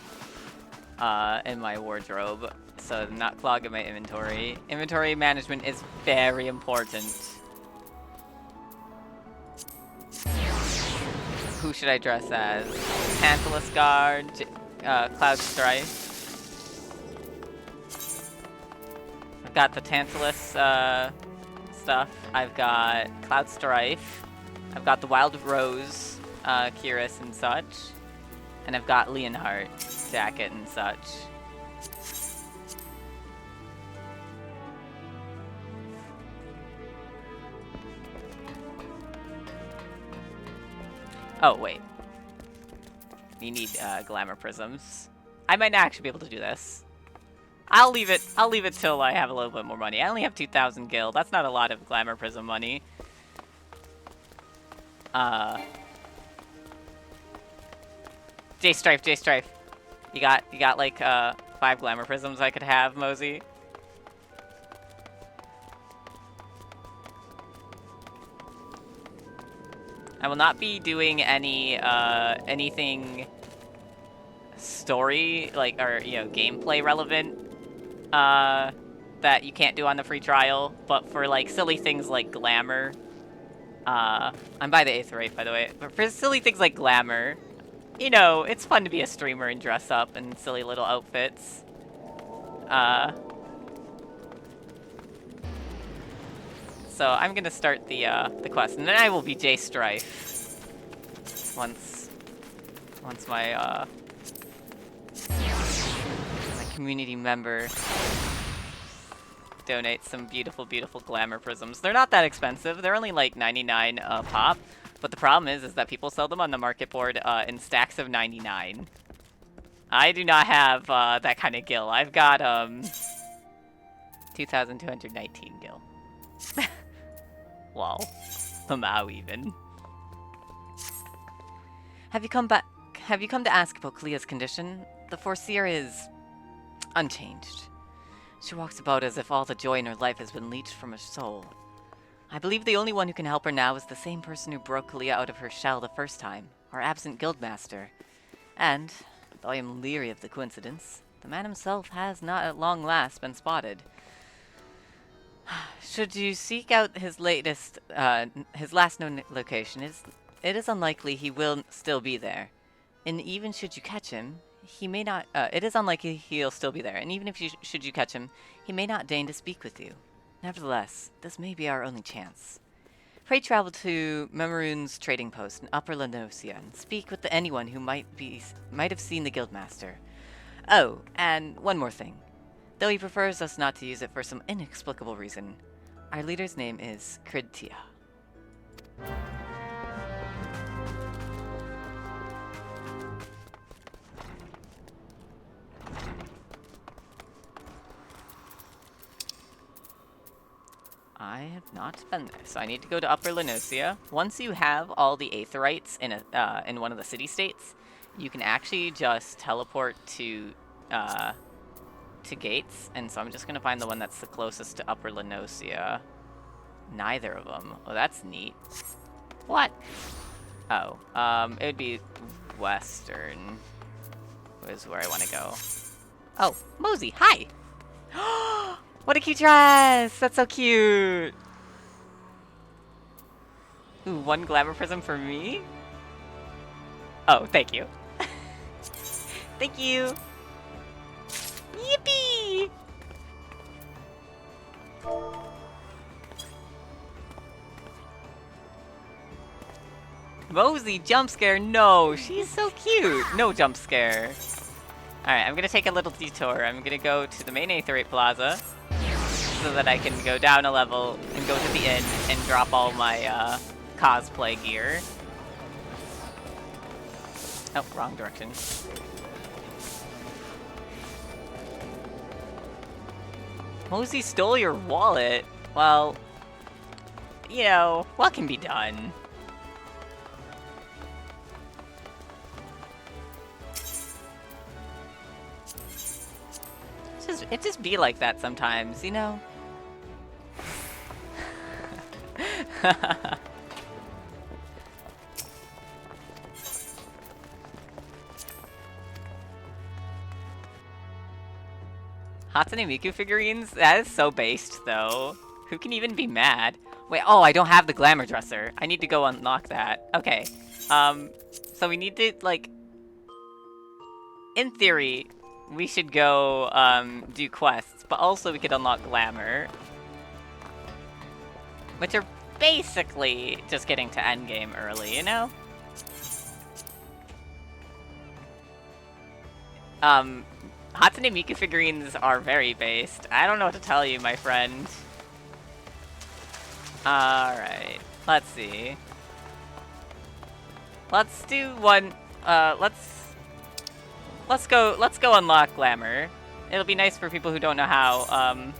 wardrobe, so not clogging my inventory. Inventory management is very important. Who should I dress as? Tantalus Guard, Cloud Strife. I've got the Tantalus stuff. I've got Cloud Strife. I've got the Wild Rose, Kiris and such. And I've got Leonhardt jacket and such. Oh, wait. You need glamour prisms. I might not actually be able to do this. I'll leave it till I have a little bit more money. I only have 2,000 gil. That's not a lot of glamour prism money. Jace Strife. You got like 5 glamour prisms I could have, Mosey. I will not be doing any anything story or gameplay relevant that you can't do on the free trial, but for like silly things like glamour, I'm by the Aetherite, by the way, but for silly things like glamour, it's fun to be a streamer and dress up in silly little outfits. So I'm gonna start the quest, and then I will be Jace Strife once my community member donates some beautiful glamour prisms. They're not that expensive. They're only like 99 pop, but the problem is that people sell them on the market board in stacks of 99. I do not have that kind of gil. I've got 2,219 gil. Lol. Somehow even. Have you come to ask about Kalia's condition? The Foreseer is unchanged. She walks about as if all the joy in her life has been leached from her soul. I believe the only one who can help her now is the same person who broke Kalia out of her shell the first time, our absent guildmaster. And, though I am leery of the coincidence, the man himself has not at long last been spotted. Should you seek out his last known location, it is unlikely he will still be there. And even should you catch him, he may not, it is unlikely he'll still be there, and even if should you catch him, he may not deign to speak with you. Nevertheless, this may be our only chance. Pray travel to Memorune's trading post in Upper Lenosia and speak with anyone who might have seen the Guildmaster. Oh, and one more thing. Though he prefers us not to use it for some inexplicable reason, our leader's name is Cridtia. I have not been there, so I need to go to Upper Lenosia. Once you have all the Aetherites in one of the city-states, you can actually just teleport to gates, and so I'm just gonna find the one that's the closest to Upper Lenosia. Neither of them. Oh, that's neat. What? Oh, it would be Western is where I want to go. Oh, Mosey, hi! What a cute dress! That's so cute! Ooh, one glamour prism for me? Oh, thank you. Thank you! Yippee! Mosey, jump scare? No, she's so cute! No jump scare. Alright, I'm gonna take a little detour. I'm gonna go to the main Aetherite Plaza, so that I can go down a level and go to the inn and drop all my cosplay gear. Oh, wrong direction. Mosey stole your wallet. Well, you know, what can be done? It just be like that sometimes, you know? Hatsune Miku figurines? That is so based, though. Who can even be mad? Wait, oh, I don't have the glamour dresser. I need to go unlock that. Okay. So we need to, like... In theory, we should go, do quests, but also we could unlock glamour. Which are basically just getting to endgame early, you know? Hatsune Miku figurines are very based. I don't know what to tell you, my friend. Alright, let's see. Let's do one, let's go unlock glamour. It'll be nice for people who don't know how,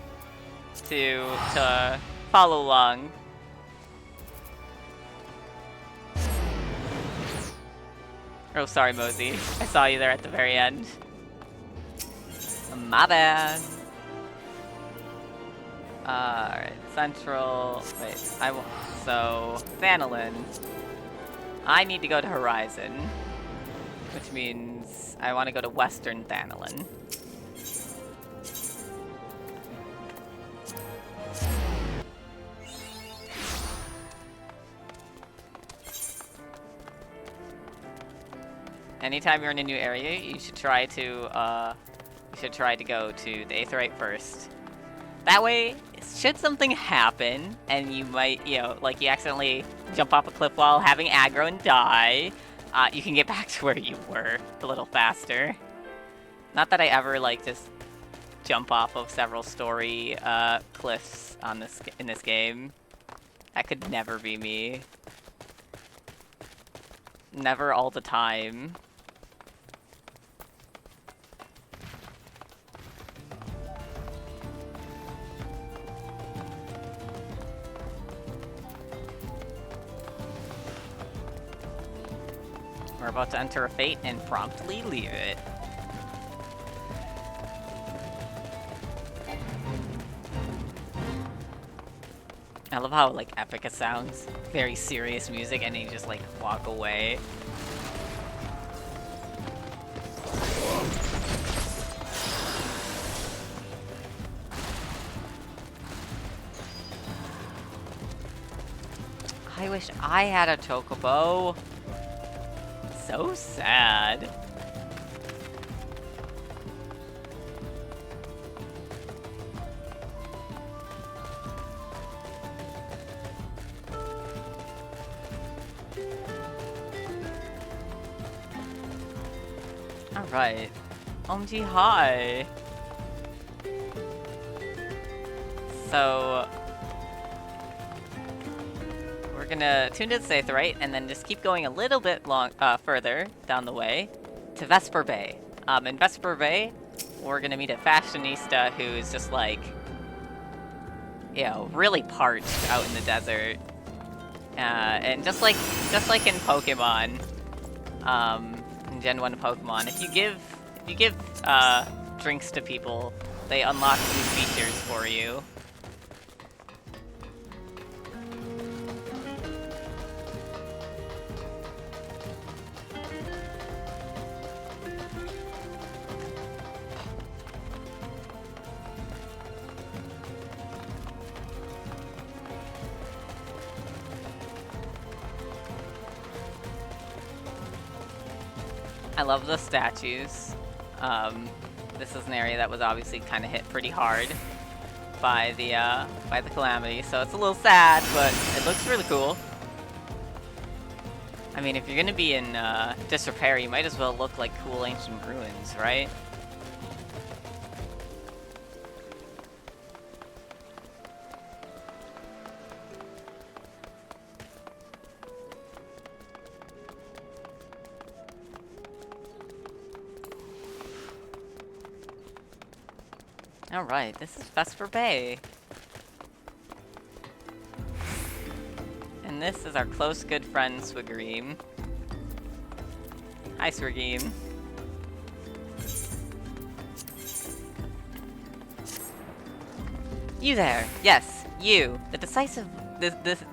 to follow along. Oh, sorry, Mosey. I saw you there at the very end. My bad. Alright, Central... Wait, so, Thanalin. I need to go to Horizon. Which means I want to go to Western Thanalin. Anytime you're in a new area, you should try to go to the Aetherite first. That way, should something happen, and you might, you know, like you accidentally jump off a cliff while having aggro and die, you can get back to where you were a little faster. Not that I ever, like, just jump off of several story cliffs in this game. That could never be me. Never all the time. We're about to enter a fate and promptly leave it. love how, like, epic it sounds. Very serious music, and then you just, like, walk away. I wish I had a chocobo. So sad. Alright. OMG, hi. So we're gonna tune to the safe, right? And then just keep going a little bit further down the way to Vesper Bay. In Vesper Bay, we're gonna meet a fashionista who's just like, you know, really parched out in the desert. And just like in Pokemon, in Gen 1 Pokemon, if you give drinks to people, they unlock new features for you. I love the statues. This is an area that was obviously kind of hit pretty hard by the calamity, so it's a little sad, but it looks really cool. I mean, if you're gonna be in disrepair, you might as well look like cool ancient ruins, right? Alright, this is Vesper Bay. And this is our close good friend, Swigreem. Hi, Swigreem. You there! Yes, you, the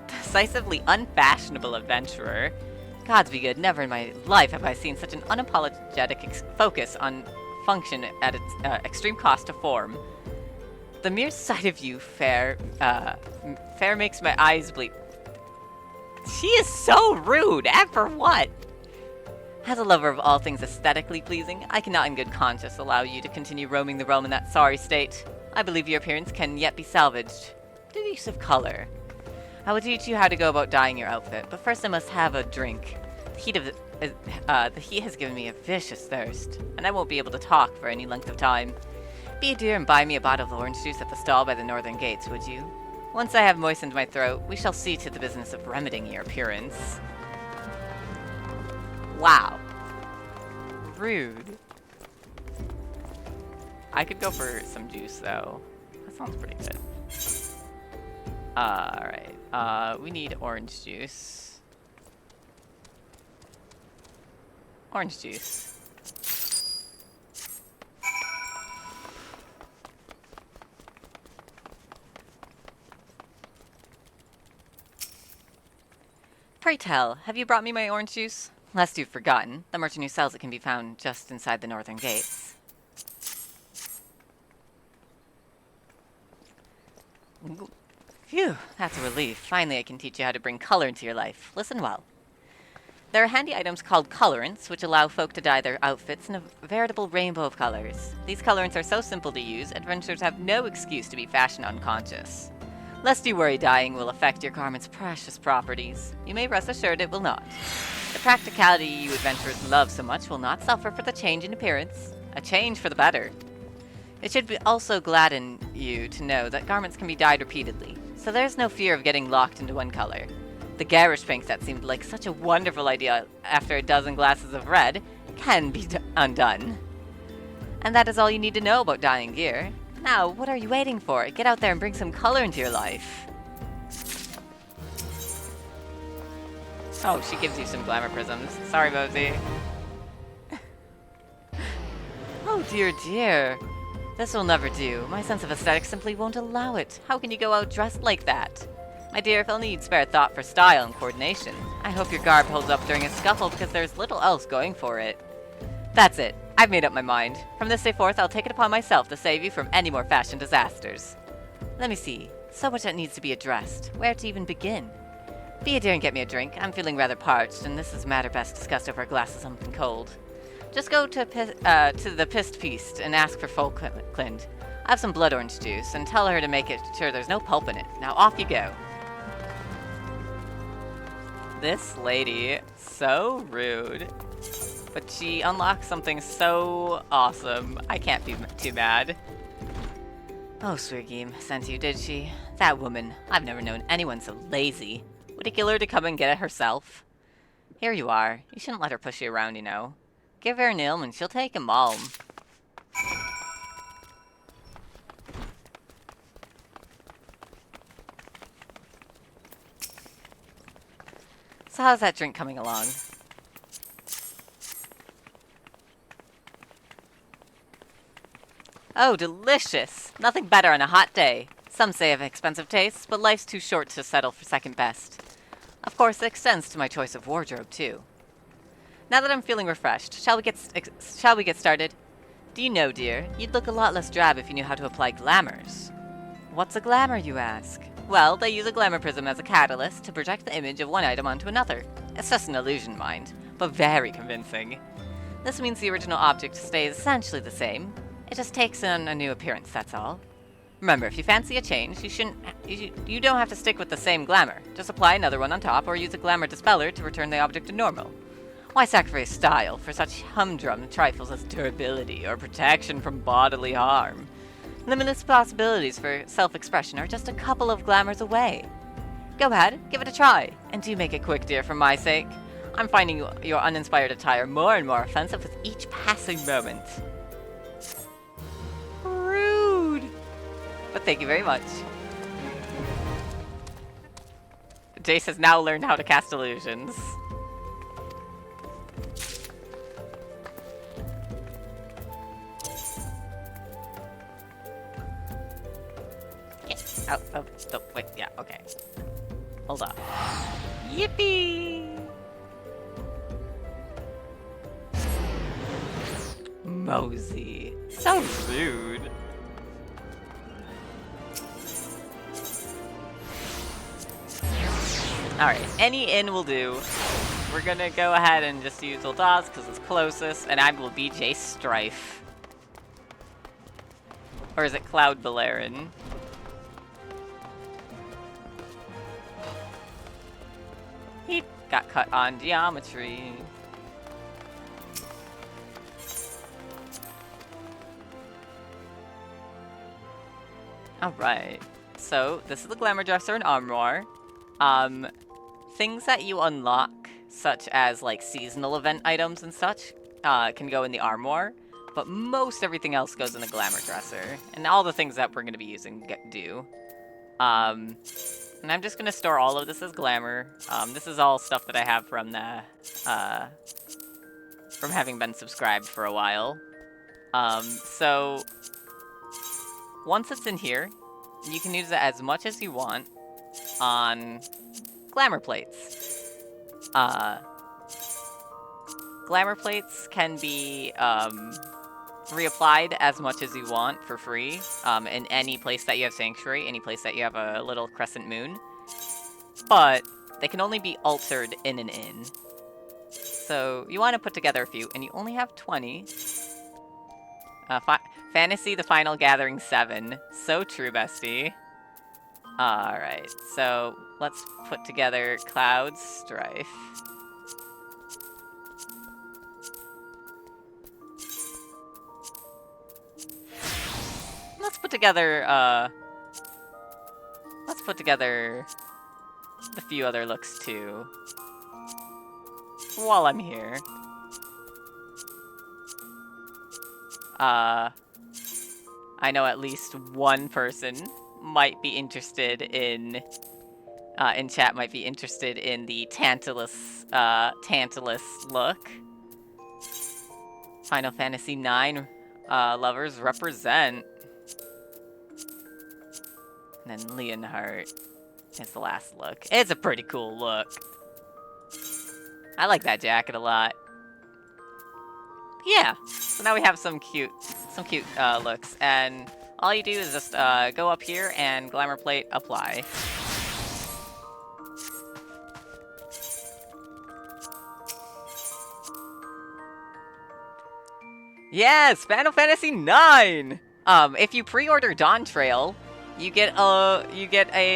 decisively unfashionable adventurer. Gods be good, never in my life have I seen such an unapologetic focus on function at its extreme cost to form. The mere sight of you, fair makes my eyes bleed. She is so rude, and for what? As a lover of all things aesthetically pleasing, I cannot in good conscience allow you to continue roaming the realm in that sorry state. I believe your appearance can yet be salvaged. Do the use of color. I will teach you how to go about dyeing your outfit, but first I must have a drink. The heat has given me a vicious thirst, and I won't be able to talk for any length of time. Be a dear and buy me a bottle of orange juice at the stall by the northern gates, would you? Once I have moistened my throat, we shall see to the business of remedying your appearance. Wow. Rude. I could go for some juice, though. That sounds pretty good. Alright. We need orange juice. Orange juice. Pray tell, have you brought me my orange juice? Lest you've forgotten, the merchant who sells it can be found just inside the northern gates. Phew, that's a relief. Finally I can teach you how to bring color into your life. Listen well. There are handy items called colorants, which allow folk to dye their outfits in a veritable rainbow of colors. These colorants are so simple to use, adventurers have no excuse to be fashion unconscious. Lest you worry dyeing will affect your garment's precious properties. You may rest assured it will not. The practicality you adventurers love so much will not suffer for the change in appearance. A change for the better. It should also gladden you to know that garments can be dyed repeatedly, so there's no fear of getting locked into one color. The garish pinks that seemed like such a wonderful idea after a dozen glasses of red can be undone. And that is all you need to know about dyeing gear. Now, what are you waiting for? Get out there and bring some color into your life. Oh, she gives you some glamour prisms. Sorry, Mosey. Oh dear, dear. This will never do. My sense of aesthetics simply won't allow it. How can you go out dressed like that? My dear, if only you'd spare a thought for style and coordination. I hope your garb holds up during a scuffle because there's little else going for it. That's it. I've made up my mind. From this day forth, I'll take it upon myself to save you from any more fashion disasters. Let me see. So much that needs to be addressed. Where to even begin? Be a dear and get me a drink. I'm feeling rather parched, and this is a matter best discussed over a glass of something cold. Just go to the Pissed Feast and ask for Folklind. I have some blood orange juice, and tell her to make it sure there's no pulp in it. Now off you go. This lady, so rude. But she unlocks something so awesome. I can't be too mad. Oh, Swiggy sent you, did she? That woman. I've never known anyone so lazy. Would it kill her to come and get it herself? Here you are. You shouldn't let her push you around, you know. Give her an ilm and she'll take a malm. So how's that drink coming along? Oh, delicious! Nothing better on a hot day. Some say I have expensive tastes, but life's too short to settle for second best. Of course, it extends to my choice of wardrobe, too. Now that I'm feeling refreshed, shall we get started? Do you know, dear, you'd look a lot less drab if you knew how to apply glamours. What's a glamour, you ask? Well, they use a glamour prism as a catalyst to project the image of one item onto another. It's just an illusion, mind, but very convincing. This means the original object stays essentially the same. It just takes on a new appearance, that's all. Remember, if you fancy a change, you don't have to stick with the same glamour. Just apply another one on top or use a glamour dispeller to return the object to normal. Why sacrifice style for such humdrum trifles as durability or protection from bodily harm? Limitless possibilities for self-expression are just a couple of glamours away. Go ahead, give it a try, and do make it quick, dear, for my sake. I'm finding your uninspired attire more and more offensive with each passing moment. Rude! But thank you very much. Jace has now learned how to cast illusions. Oh, wait, yeah, okay. Hold on. Yippee! Mosey. So rude. Alright, any inn will do. We're gonna go ahead and just use Uldaz because it's closest, and I will be Jace Strife. Or is it Cloud Beleren? He got cut on geometry. Alright, so this is the Glamour Dresser and Armoire. Things that you unlock, such as like seasonal event items and such, can go in the Armoire, but most everything else goes in the Glamour Dresser. And all the things that we're going to be using do. And I'm just going to store all of this as Glamour. This is all stuff that I have from the, from having been subscribed for a while. So once it's in here, you can use it as much as you want on glamour plates. Glamour plates can be reapplied as much as you want for free in any place that you have Sanctuary, any place that you have a little crescent moon. But they can only be altered in an inn. So you want to put together a few, and you only have 20. Fantasy the Final Gathering 7. So true, bestie. Alright, so let's put together Cloud Strife. Let's put together a few other looks too. While I'm here. I know at least one person might be interested in chat might be interested in the Tantalus look. Final Fantasy IX lovers represent. And then Leonhardt. It's the last look. It's a pretty cool look. I like that jacket a lot. Yeah, so now we have some cute looks, and all you do is just go up here and glamour plate apply. Yes, Final Fantasy IX. If you pre-order Dawn Trail, you get a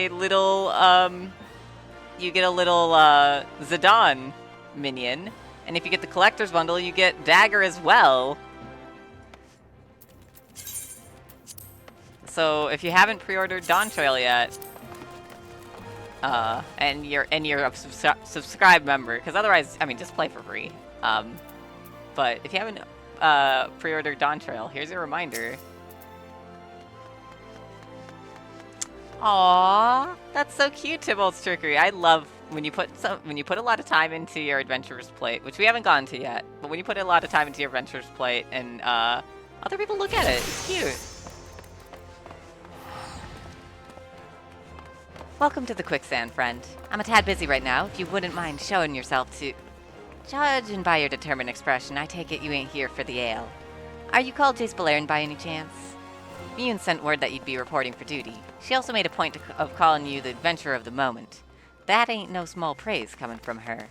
little Zidane minion, and if you get the collector's bundle, you get Dagger as well. So if you haven't pre-ordered Dawn Trail yet, and you're a subscribed member, because otherwise, I mean, just play for free. But if you haven't pre-ordered Dawn Trail, here's a reminder. Aww, that's so cute, Tybalt's Trickery. I love when you put a lot of time into your adventurer's plate, which we haven't gone to yet, but when you put a lot of time into your adventurer's plate and other people look at it, it's cute. Welcome to the quicksand, friend. I'm a tad busy right now. If you wouldn't mind showing yourself to... Judging by your determined expression, I take it you ain't here for the ale. Are you called Jace Beleren by any chance? Mune sent word that you'd be reporting for duty. She also made a point of calling you the adventurer of the moment. That ain't no small praise coming from her.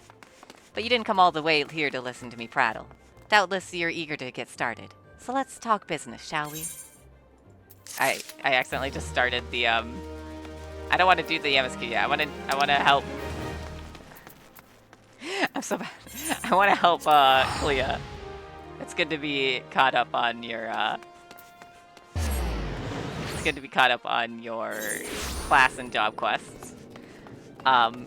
But you didn't come all the way here to listen to me prattle. Doubtless you're eager to get started. So let's talk business, shall we? I accidentally just started the, I don't want to do the MSQ yet. I want to help... I'm so bad. I want to help, Clea. It's good to be caught up on your, It's good to be caught up on your class and job quests. I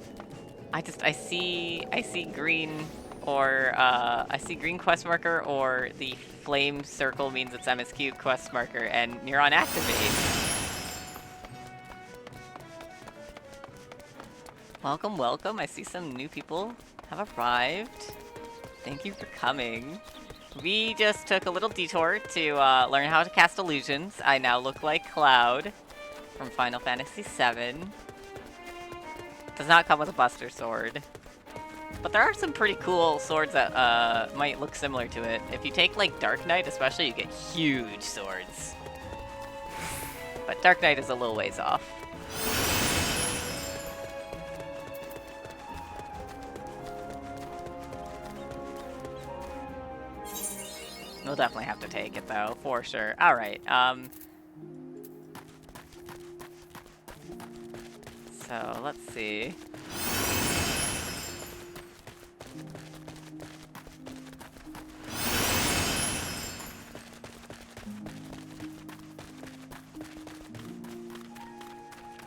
see green, or, I see green quest marker, or the flame circle means it's MSQ quest marker, and you're on activate. Welcome, welcome. I see some new people have arrived. Thank you for coming. We just took a little detour to learn how to cast illusions. I now look like Cloud from Final Fantasy VII. Does not come with a Buster Sword. But there are some pretty cool swords that might look similar to it. If you take like Dark Knight especially, you get huge swords. But Dark Knight is a little ways off. We'll definitely have to take it, though, for sure. Alright, so, let's see.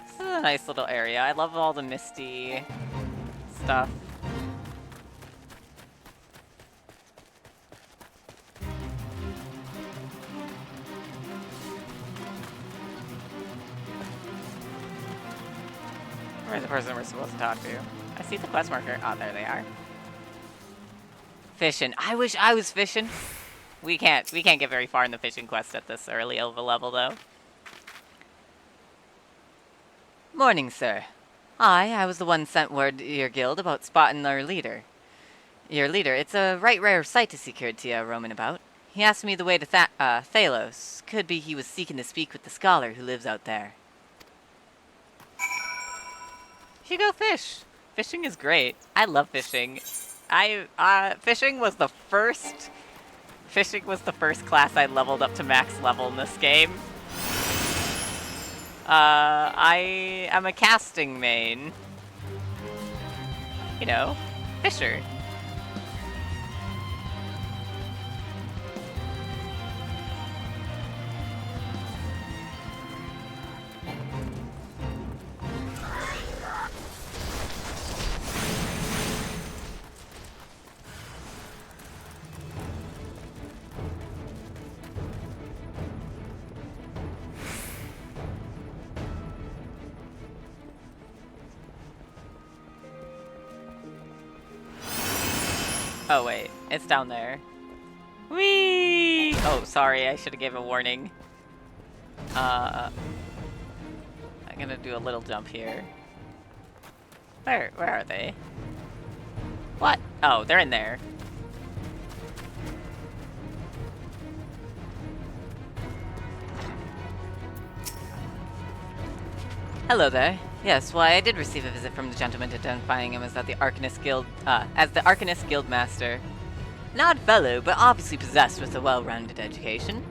This is a nice little area. I love all the misty stuff. Where's the person we're supposed to talk to? I see the quest marker. Oh, there they are. Fishing. I wish I was fishing. We can't get very far in the fishing quest at this early of a level, though. Morning, sir. I was the one sent word to your guild about spotting our leader. Your leader. It's a right rare sight to see Eorzea roaming about. He asked me the way to Thalos. Could be he was seeking to speak with the scholar who lives out there. You go fish. Fishing is great. I love fishing. Fishing was the first class I leveled up to max level in this game. I am a casting main. You know, fisher. Oh wait, it's down there. Whee! Oh, sorry, I should have gave a warning. I'm gonna do a little jump here. Where are they? What? Oh, they're in there. Hello there. Yes, why I did receive a visit from the gentleman identifying him as the Arcanist Guild Master. An odd fellow, but obviously possessed with a well-rounded education.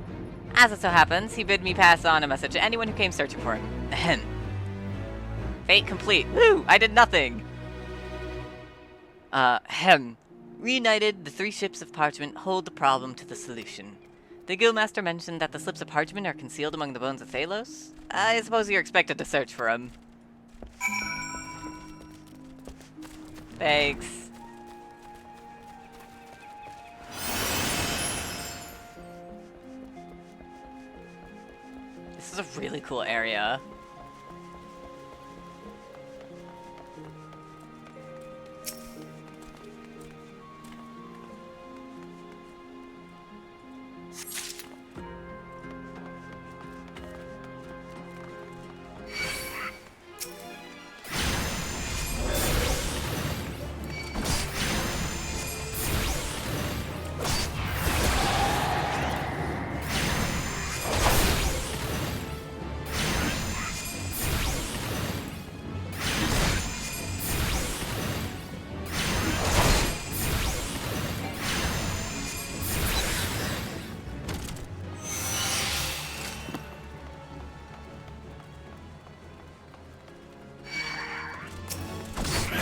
As it so happens, he bid me pass on a message to anyone who came searching for him. Ahem. Fate complete. Woo! I did nothing! Reunited, the 3 ships of parchment hold the problem to the solution. The Guildmaster mentioned that the slips of parchment are concealed among the bones of Thalos. I suppose you're expected to search for them. Thanks. This is a really cool area.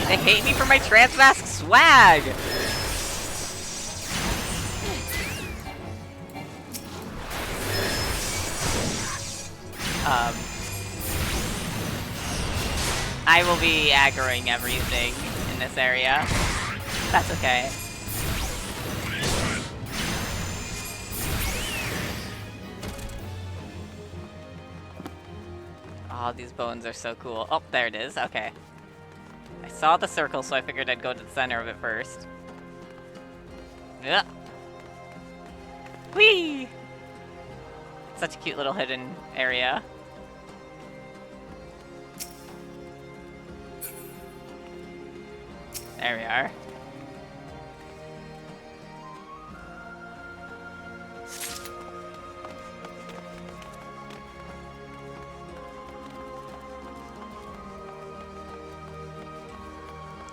They hate me for my Transmask swag! I will be aggroing everything in this area. That's okay. Oh, these bones are so cool. Oh, there it is. Okay. I saw the circle, so I figured I'd go to the center of it first. Yeah. Whee! Such a cute little hidden area. There we are.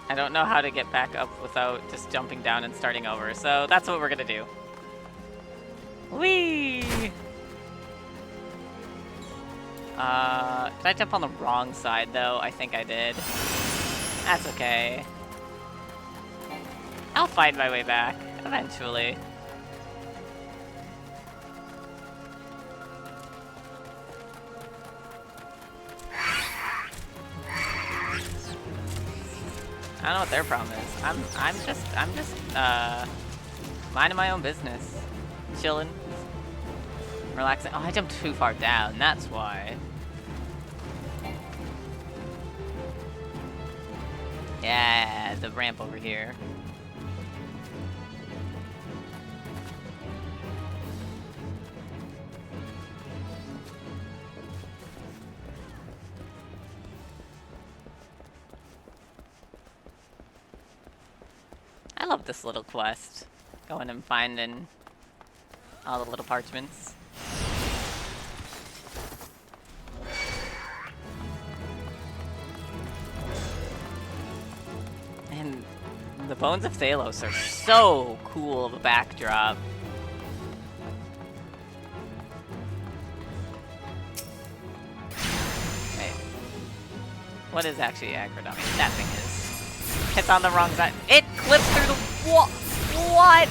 I don't know how to get back up without just jumping down and starting over, so that's what we're gonna do. Whee! Did I jump on the wrong side, though? I think I did. That's okay. I'll find my way back, eventually. I don't know what their problem is. I'm just minding my own business. Chilling. Relaxing. Oh, I jumped too far down, that's why. Yeah, the ramp over here. I love this little quest. Going and finding all the little parchments. And the bones of Thalos are so cool of a backdrop. Wait. What is actually acrodomy? That thing is. Hits on the wrong side. It clips through the wall. What?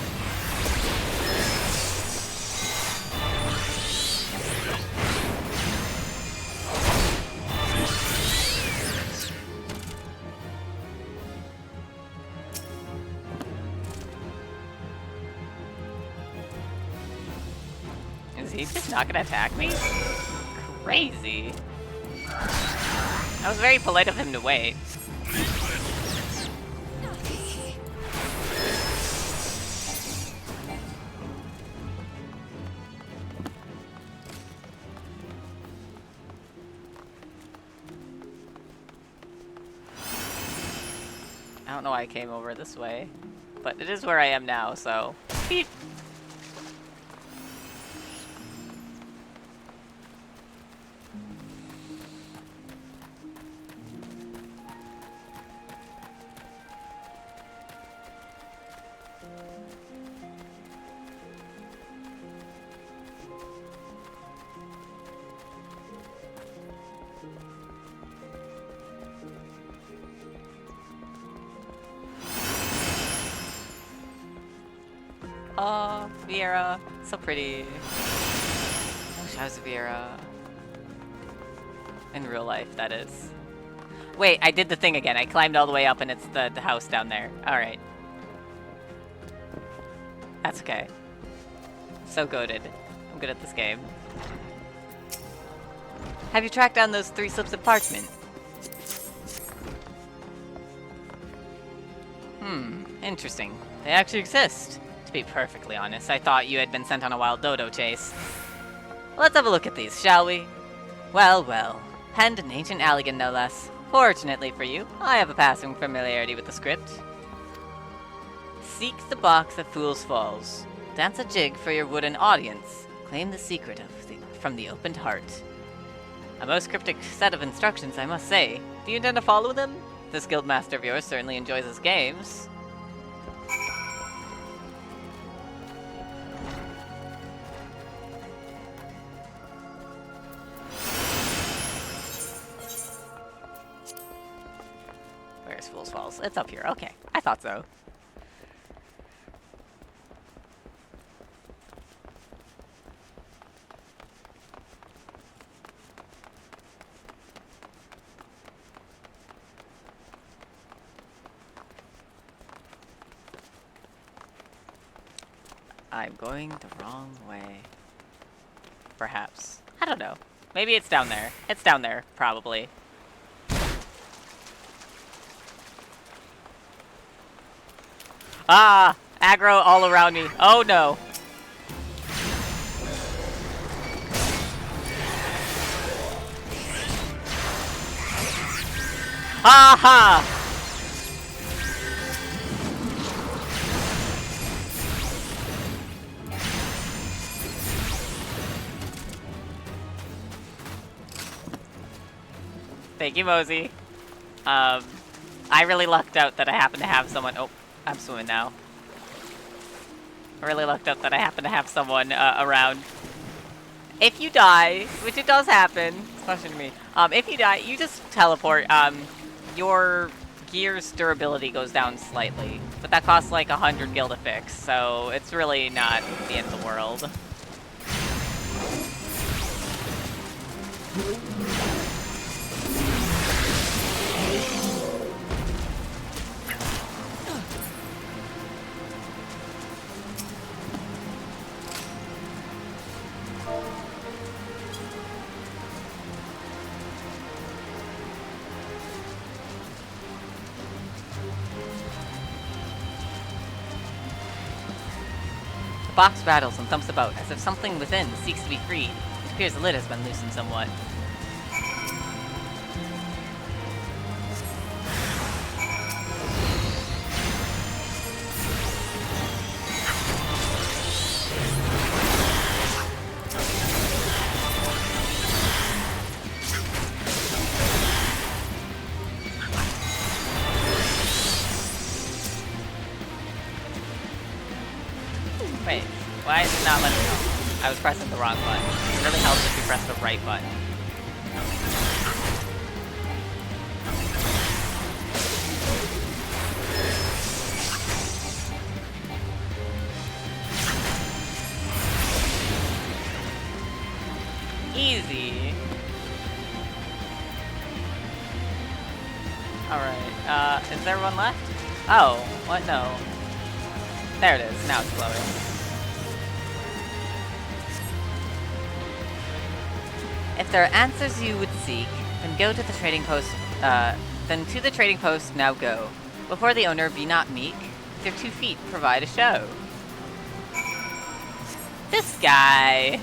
Is he just not gonna attack me? Crazy. That was very polite of him to wait. don't know why I came over this way. But it is where I am now, so... Beep. Oh, Viera. So pretty. I wish I was Viera. In real life, that is. Wait, I did the thing again. I climbed all the way up and it's the house down there. Alright. That's okay. So goated. I'm good at this game. Have you tracked down those 3 slips of parchment? Interesting. They actually exist. To be perfectly honest, I thought you had been sent on a wild dodo chase. Let's have a look at these, shall we? Well, well. Penned in ancient Allegan, no less. Fortunately for you, I have a passing familiarity with the script. Seek the box of Fool's Falls. Dance a jig for your wooden audience. Claim the secret from the opened heart. A most cryptic set of instructions, I must say. Do you intend to follow them? This guildmaster of yours certainly enjoys his games. Where's Fool's Falls? It's up here. Okay, I thought so. I'm going the wrong way. Perhaps. I don't know. Maybe it's down there. It's down there, probably. Ah! Aggro all around me. Oh no! Ha ha! Thank you, Mosey. I really lucked out that I happened to have someone... Oh, I'm swimming now. I really lucked out that I happened to have someone around. If you die, which it does happen, especially to me, if you die, you just teleport. Your gear's durability goes down slightly, but that costs like 100 gil to fix, so it's really not the end of the world. The box rattles and thumps about, as if something within seeks to be freed. It appears the lid has been loosened somewhat. Wait, why is it not letting me go? I was pressing the wrong button. It really helps if you press the right button. Easy. Alright, is there one left? Oh, what? No. There it is, now it's glowing. If there are answers you would seek, then go to the trading post, then to the trading post now go. Before the owner, be not meek. With your 2 feet, provide a show. This guy!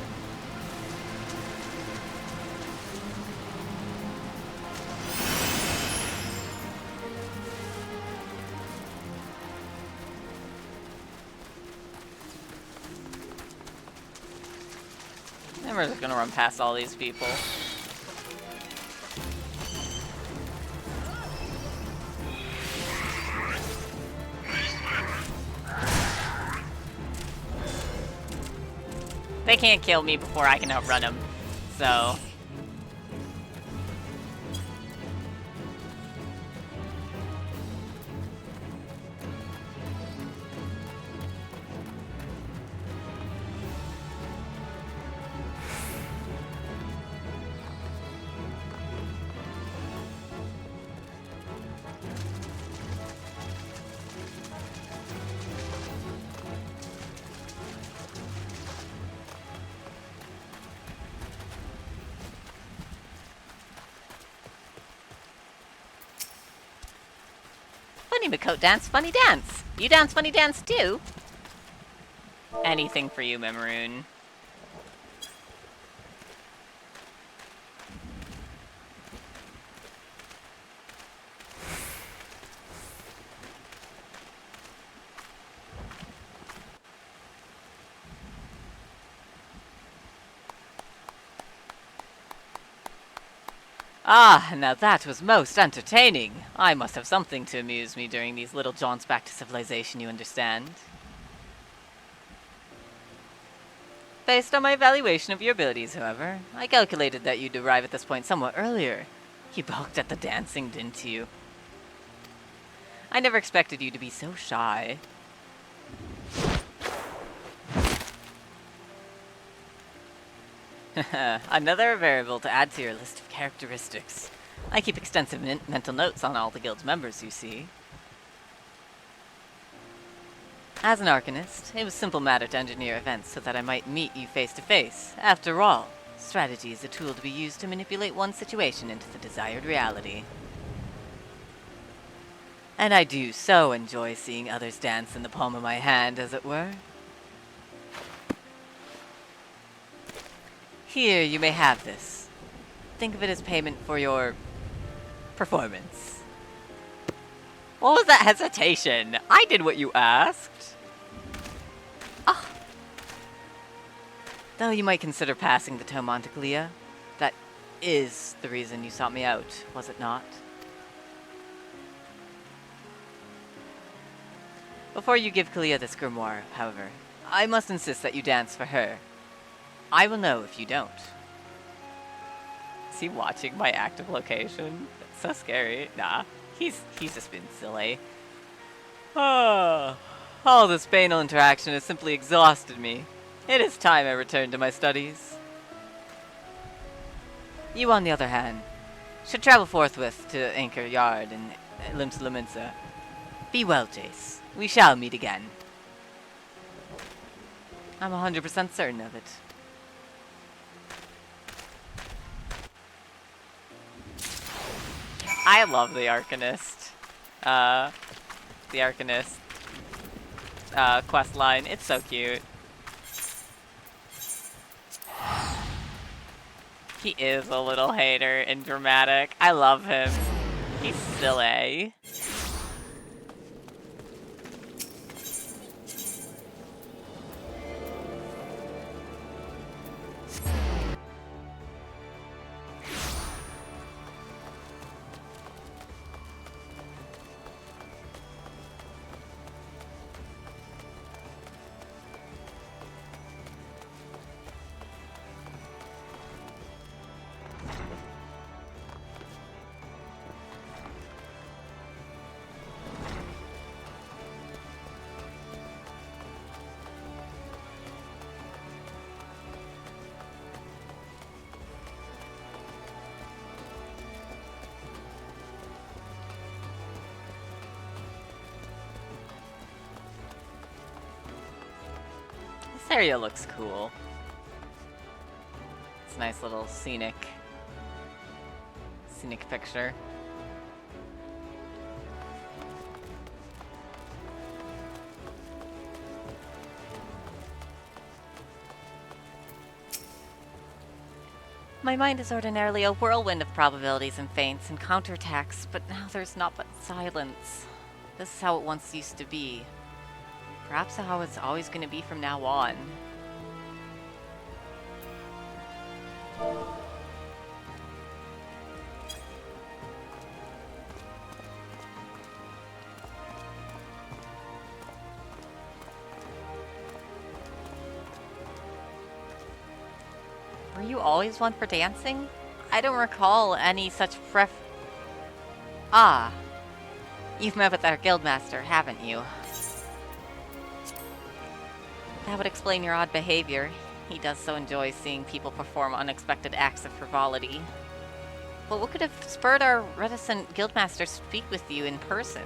we're just gonna run past all these people. They can't kill me before I can outrun them, so... Funny Makote dance, funny dance. You dance funny dance too? Anything for you, Memoroon. Ah, now that was most entertaining. I must have something to amuse me during these little jaunts back to civilization, you understand? Based on my evaluation of your abilities, however, I calculated that you'd arrive at this point somewhat earlier. You balked at the dancing, didn't you? I never expected you to be so shy. Another variable to add to your list of characteristics. I keep extensive mental notes on all the guild's members, you see. As an Arcanist, it was a simple matter to engineer events so that I might meet you face to face. After all, strategy is a tool to be used to manipulate one situation into the desired reality. And I do so enjoy seeing others dance in the palm of my hand, as it were. Here, you may have this. Think of it as payment for your... performance. What was that hesitation? I did what you asked. Ah. Though you might consider passing the tome on to Kalia. That is the reason you sought me out, was it not? Before you give Kalia this grimoire, however, I must insist that you dance for her. I will know if you don't. Is he watching my active location? That's so scary. Nah, he's just been silly. Oh, all this banal interaction has simply exhausted me. It is time I returned to my studies. You, on the other hand, should travel forthwith to Anchor Yard in Limsa. Be well, Jace. We shall meet again. I'm 100% certain of it. I love the Arcanist. The Arcanist quest line. It's so cute. He is a little hater and dramatic. I love him. He's silly. This area looks cool. It's a nice little scenic picture. My mind is ordinarily a whirlwind of probabilities and feints and counterattacks, but now there's naught but silence. This is how it once used to be. Perhaps how it's always going to be from now on. you always one for dancing? I don't recall any such Ah, you've met with our guildmaster, haven't you? That would explain your odd behavior. He does so enjoy seeing people perform unexpected acts of frivolity. But what could have spurred our reticent guildmaster to speak with you in person?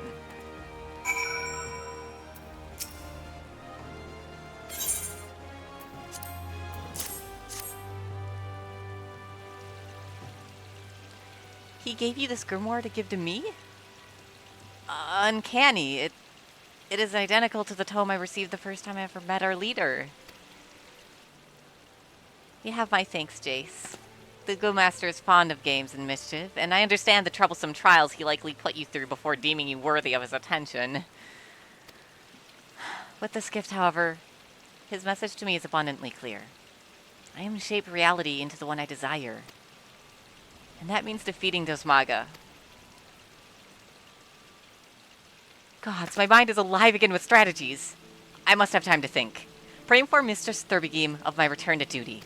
He gave you this grimoire to give to me? Uncanny. It is identical to the tome I received the first time I ever met our leader. You have my thanks, Jace. The Guildmaster is fond of games and mischief, and I understand the troublesome trials he likely put you through before deeming you worthy of his attention. With this gift, however, his message to me is abundantly clear. I am to shape reality into the one I desire. And that means defeating Dosmaga. Gods, my mind is alive again with strategies. I must have time to think. Pray inform Mistress Thurbegim of my return to duty.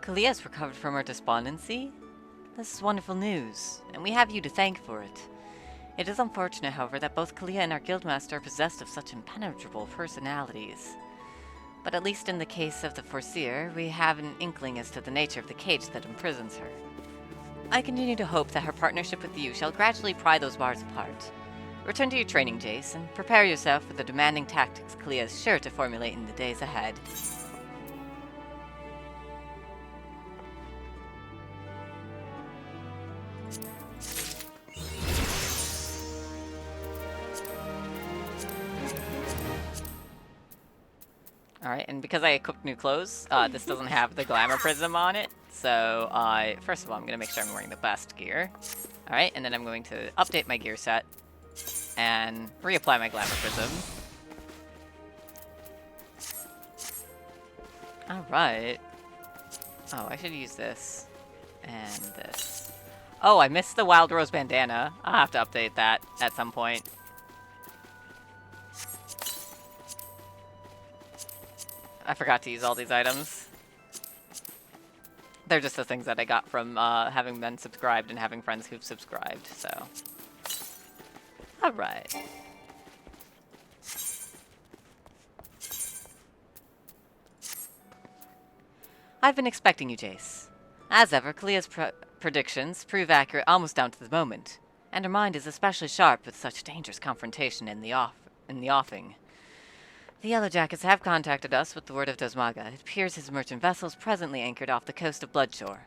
Kalia's recovered from her despondency? This is wonderful news, and we have you to thank for it. It is unfortunate, however, that both Kalia and our guildmaster are possessed of such impenetrable personalities. But at least in the case of the Forseer, we have an inkling as to the nature of the cage that imprisons her. I continue to hope that her partnership with you shall gradually pry those bars apart. Return to your training, Jace, and prepare yourself for the demanding tactics Kalia is sure to formulate in the days ahead. Alright, and because I equipped new clothes, this doesn't have the glamour prism on it. So, first of all, I'm going to make sure I'm wearing the best gear. Alright, and then I'm going to update my gear set and reapply my glamour prism. Alright. Oh, I should use this and this. Oh, I missed the Wild Rose bandana. I'll have to update that at some point. I forgot to use all these items. They're just the things that I got from having been subscribed and having friends who've subscribed, so. Alright. I've been expecting you, Jace. As ever, Kalia's predictions prove accurate almost down to the moment, and her mind is especially sharp with such dangerous confrontation in the offing. The Yellowjackets have contacted us with the word of Dosmaga. It appears his merchant vessel is presently anchored off the coast of Bloodshore.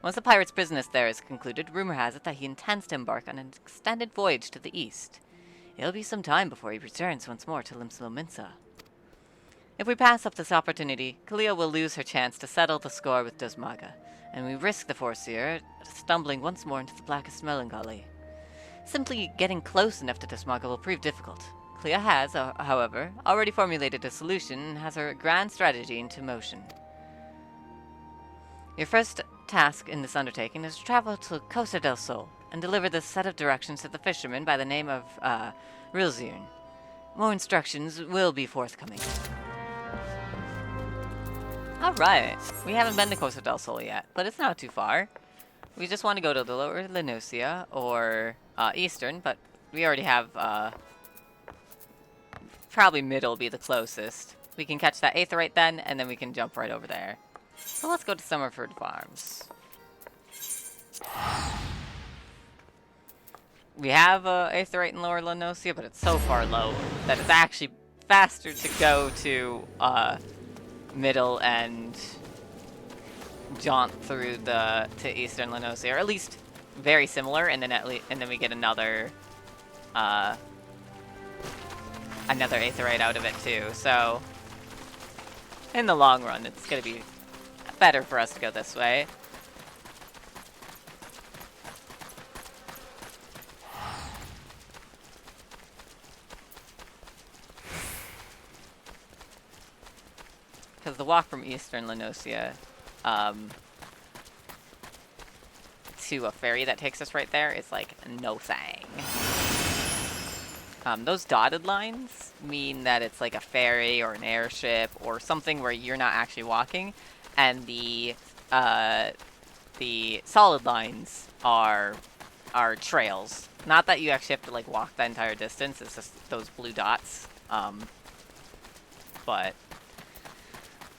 Once the pirate's business there is concluded, rumor has it that he intends to embark on an extended voyage to the east. It'll be some time before he returns once more to Limslominsa. If we pass up this opportunity, Kalia will lose her chance to settle the score with Dosmaga, and we risk the Forseer stumbling once more into the blackest melancholy. Simply getting close enough to Dosmaga will prove difficult. Kalia has, however, already formulated a solution and has her grand strategy into motion. Your first task in this undertaking is to travel to Costa del Sol and deliver this set of directions to the fisherman by the name of, Rilzirn. More instructions will be forthcoming. Alright, we haven't been to Costa del Sol yet, but it's not too far. We just want to go to the Lower Lenosia, or, Eastern, but we already have, probably middle will be the closest. We can catch that Aetheryte then, and then we can jump right over there. So let's go to Summerford Farms. We have Aetheryte in Lower Lenosia, but it's so far low that it's actually faster to go to Middle and jaunt through to Eastern Lenosia, or at least very similar, and then we get another Aetheryte out of it too. So in the long run, it's gonna be better for us to go this way. Because the walk from Eastern Lenosia to a ferry that takes us right there is like no thing. Those dotted lines mean that it's like a ferry or an airship or something where you're not actually walking, and the solid lines are trails. Not that you actually have to like walk the entire distance. It's just those blue dots. But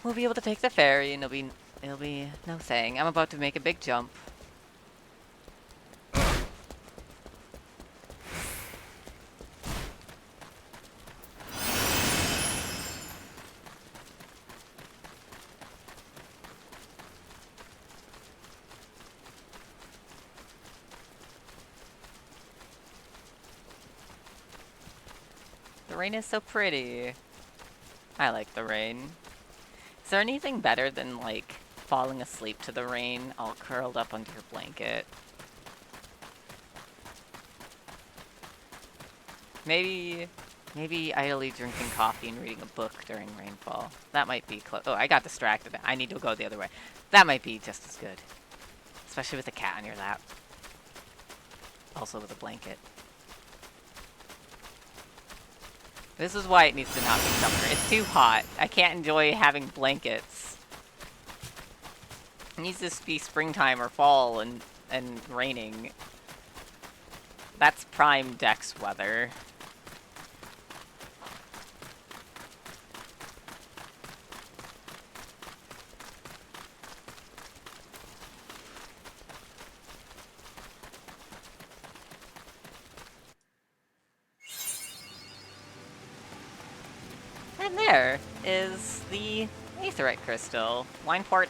we'll be able to take the ferry, and it'll be no thing. I'm about to make a big jump. The rain is so pretty. I like the rain. Is there anything better than, like, falling asleep to the rain, all curled up under your blanket? Maybe idly drinking coffee and reading a book during rainfall. That might be close. Oh, I got distracted. I need to go the other way. That might be just as good. Especially with a cat on your lap. Also with a blanket. This is why it needs to not be summer. It's too hot. I can't enjoy having blankets. It needs to be springtime or fall and raining. That's prime Dex weather. And there is the Aetheryte Crystal. Wineport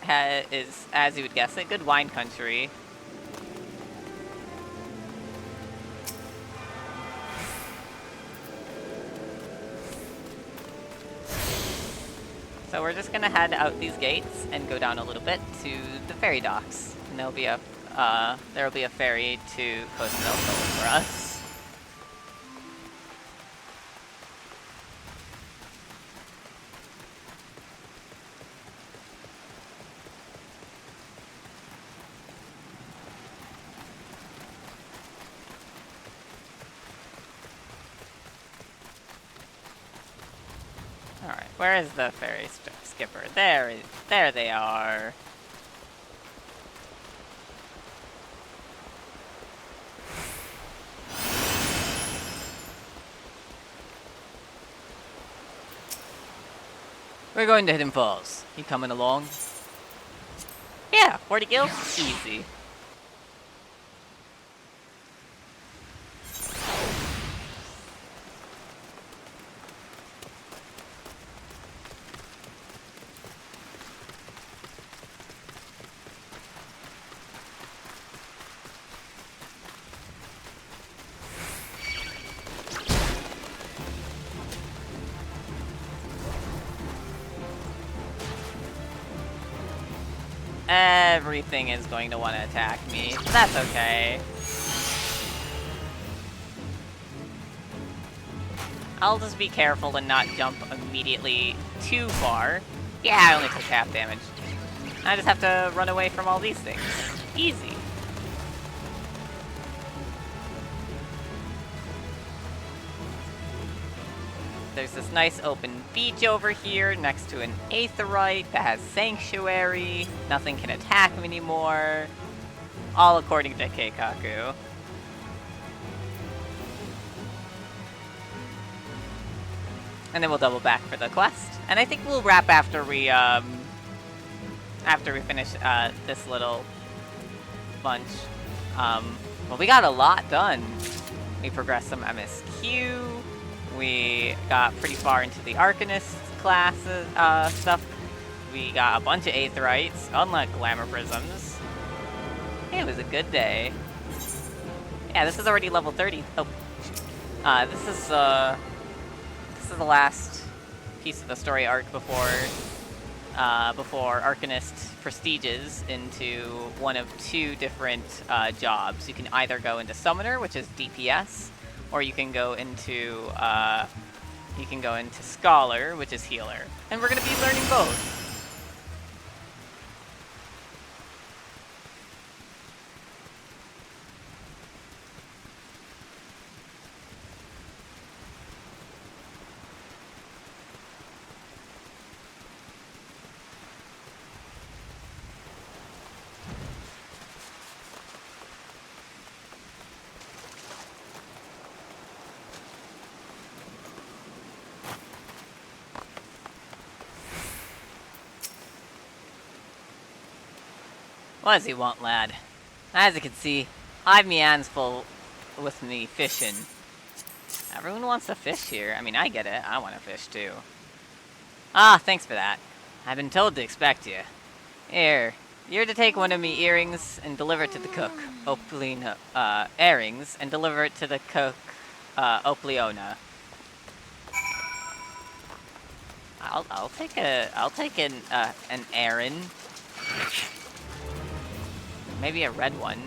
is, as you would guess it, good wine country. So we're just gonna head out these gates and go down a little bit to the ferry docks. And there'll be a ferry to Costa del Sol for us. Alright, where is the ferry skipper? There they are. We're going to Hidden Falls. You coming along? Yeah, 40 gil? Easy. Everything is going to want to attack me. That's okay. I'll just be careful and not jump immediately too far. Yeah, I only took half damage. I just have to run away from all these things. Easy. There's this nice open beach over here next to an Aetheryte that has Sanctuary. Nothing can attack me anymore. All according to Keikaku. And then we'll double back for the quest. And I think we'll wrap after we finish this little bunch. Well, we got a lot done. We progressed some MSQ. We got pretty far into the Arcanist classes stuff. We got a bunch of Aetherites, unlike Glamour Prisms. It was a good day. Yeah, this is already level 30. Oh, this is the last piece of the story arc before Arcanist prestiges into one of two different jobs. You can either go into Summoner, which is DPS, or you can go into Scholar, which is Healer. And we're gonna be learning both. What does he want, lad? As you can see, I've me hands full with me fishing. Everyone wants to fish here. I mean, I get it. I want to fish too. Ah, thanks for that. I've been told to expect you. Here, you're to take one of me earrings and deliver it to the cook, earrings, and deliver it to the cook, Opleona. I'll take an errand. Maybe a red one.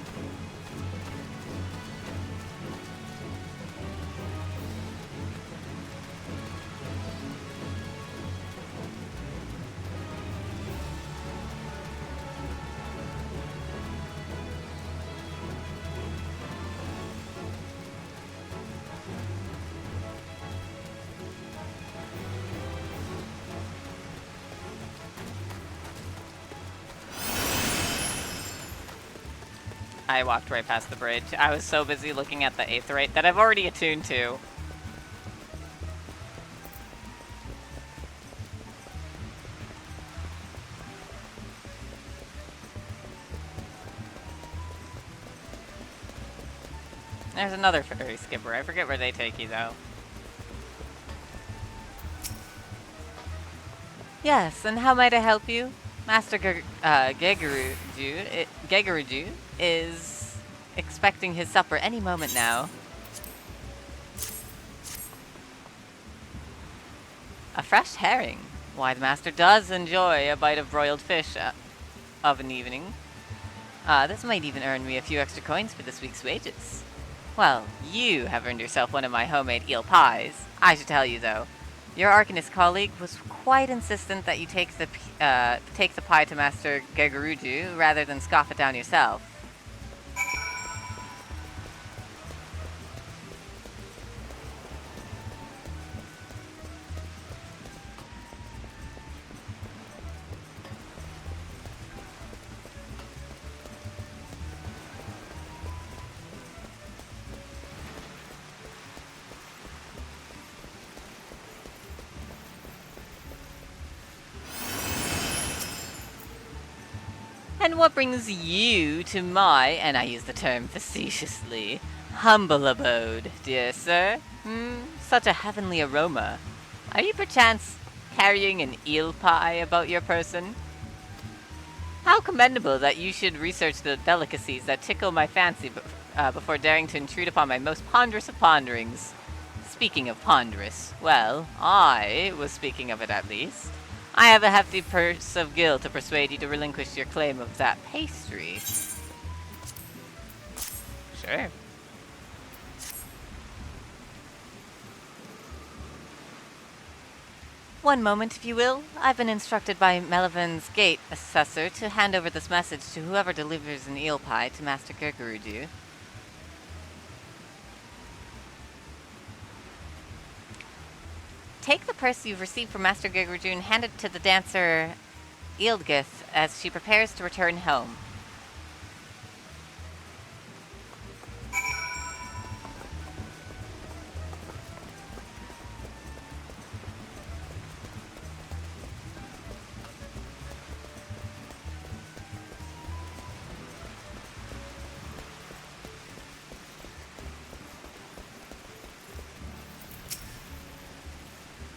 I walked right past the bridge. I was so busy looking at the Aetherite that I've already attuned to. There's another ferry skipper. I forget where they take you, though. Yes, and how might I help you? Master Gegaruju is expecting his supper any moment now. A fresh herring. Why, the master does enjoy a bite of broiled fish of an evening. This might even earn me a few extra coins for this week's wages. Well, you have earned yourself one of my homemade eel pies. I should tell you, though, your Arcanist colleague was quite insistent that you take the pie to Master Gegaruju rather than scoff it down yourself. And what brings you to my, and I use the term facetiously, humble abode, dear sir? Such a heavenly aroma. Are you perchance carrying an eel pie about your person? How commendable that you should research the delicacies that tickle my fancy before daring to intrude upon my most ponderous of ponderings. Speaking of ponderous, well, I was speaking of it at least. I have a hefty purse of gil to persuade you to relinquish your claim of that pastry. Sure. One moment, if you will. I've been instructed by Melivan's gate assessor to hand over this message to whoever delivers an eel pie to Master Gegaruju. Take the purse you've received from Master Gegaruju and hand it to the dancer Ealdgith as she prepares to return home.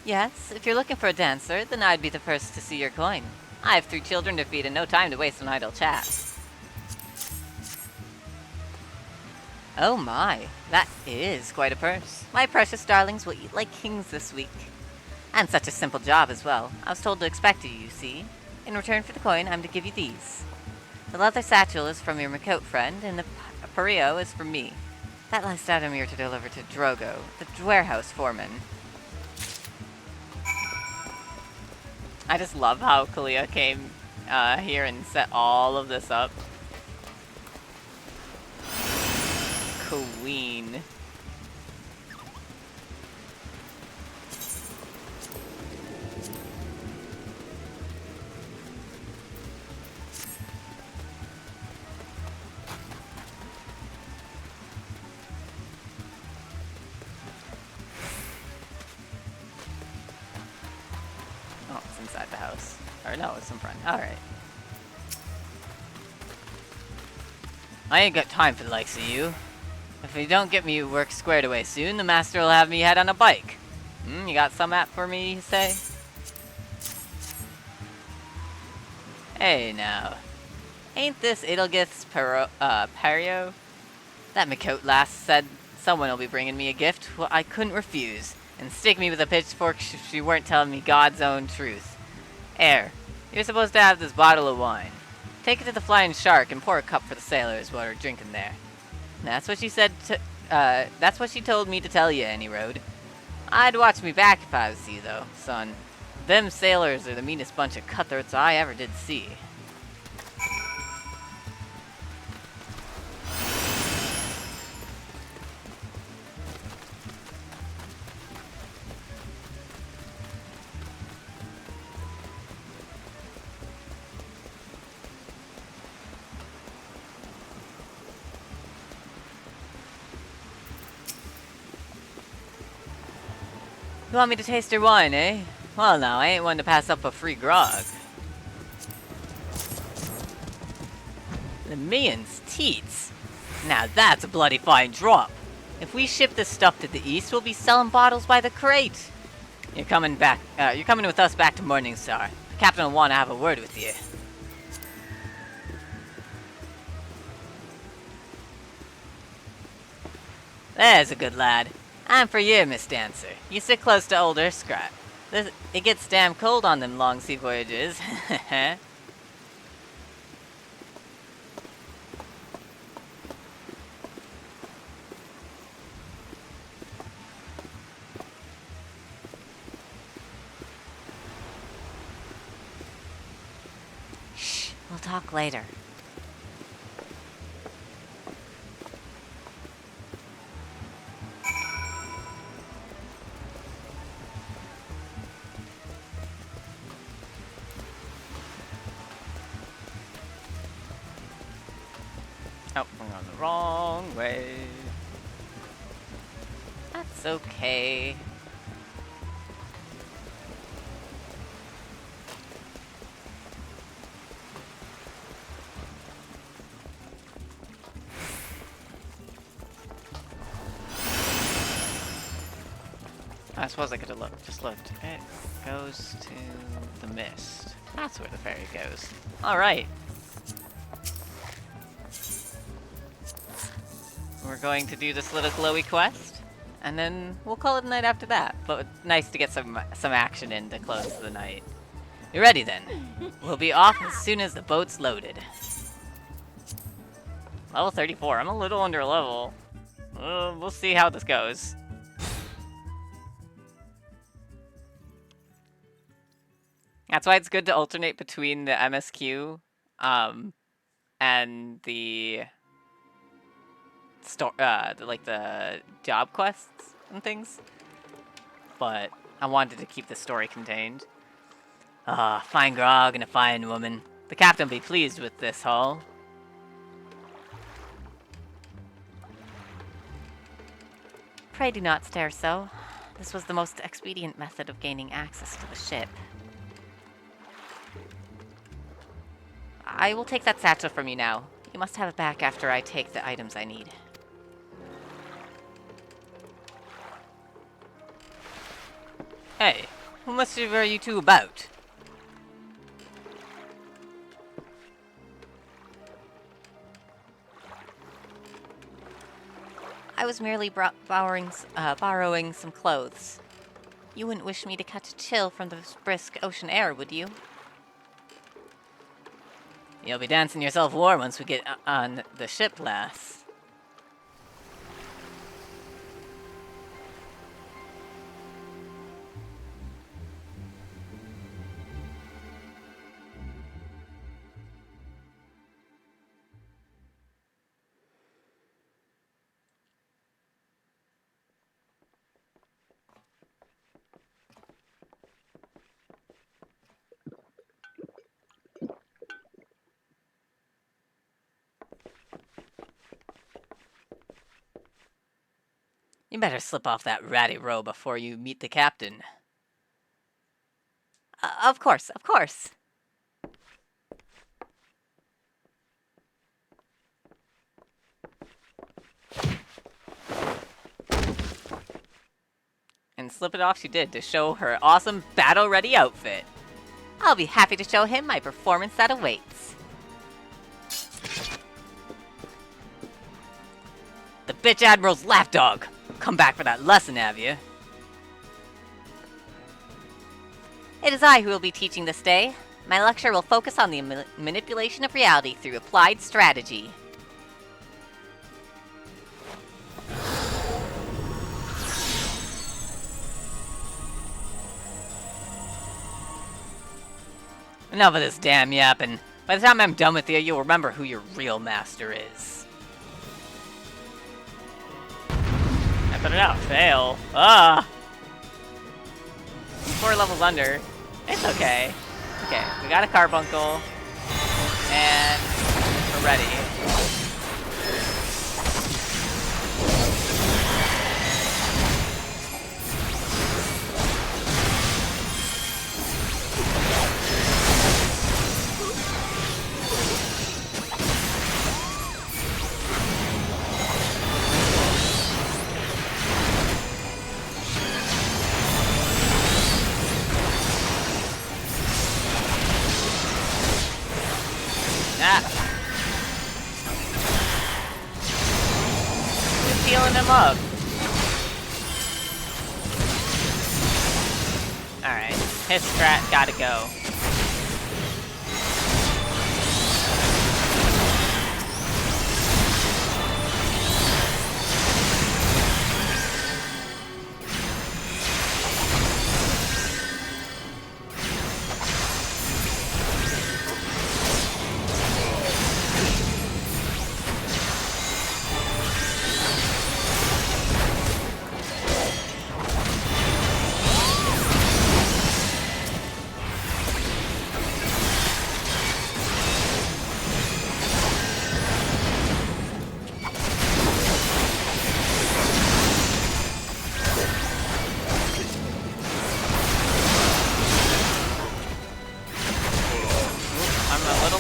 Yes, if you're looking for a dancer, then I'd be the first to see your coin. I have 3 children to feed and no time to waste on idle chat. Oh my, that is quite a purse. My precious darlings will eat like kings this week. And such a simple job as well. I was told to expect you see. In return for the coin, I'm to give you these. The leather satchel is from your Makote friend, and the Pario is from me. That last item you're to deliver to Drogo, the warehouse foreman. I just love how Kalia came here and set all of this up. Queen. Oh, it's inside the house. Or no, it's in front. Alright. I ain't got time for the likes of you. If you don't get me work squared away soon, the master will have me head on a bike. You got some app for me, you say? Hey now. Ain't this Edelgith's Pario? That Makote lass said someone will be bringing me a gift. Well, I couldn't refuse. And stick me with a pitchfork if she weren't telling me God's own truth. You're supposed to have this bottle of wine. Take it to the Flying Shark and pour a cup for the sailors while we're drinking there. That's what she said to, that's what she told me to tell you, Any Road. I'd watch me back if I was you, though, son. Them sailors are the meanest bunch of cutthroats I ever did see. You want me to taste your wine, eh? Well now, I ain't one to pass up a free grog. The Mian's teats. Now that's a bloody fine drop. If we ship this stuff to the east, we'll be selling bottles by the crate. You're coming with us back to Morningstar. The captain will want to have a word with you. There's a good lad. And for you, Miss Dancer. You sit close to old Scrap. It gets damn cold on them long sea voyages. Shh, we'll talk later. Oh, we're on the wrong way. That's okay. I suppose I could have just looked. It goes to the mist. That's where the ferry goes. Alright. We're going to do this little glowy quest, and then we'll call it a night after that. But nice to get some action in to close the night. You ready then? We'll be off as soon as the boat's loaded. Level 34. I'm a little under level. We'll see how this goes. That's why it's good to alternate between the MSQ and the like the job quests and things. But I wanted to keep the story contained. Fine grog and a fine woman. The captain will be pleased with this haul. Pray do not stare so. This was the most expedient method of gaining access to the ship. I will take that satchel from you now. You must have it back after I take the items I need. Hey, Who mischief are you two about? I was merely borrowing some clothes. You wouldn't wish me to catch a chill from the brisk ocean air, would you? You'll be dancing yourself warm once we get on the ship, lass. You better slip off that ratty robe before you meet the captain. Of course, of course. And slip it off she did to show her awesome battle-ready outfit. I'll be happy to show him my performance that awaits. The bitch Admiral's lapdog! Come back for that lesson, have you? It is I who will be teaching this day. My lecture will focus on the manipulation of reality through applied strategy. Enough of this damn yapping. By the time I'm done with you, you'll remember who your real master is. I put it out. Fail. Ah! 4 levels under. It's okay. Okay, we got a carbuncle. And we're ready. Just healing him up. Alright, his strat gotta go.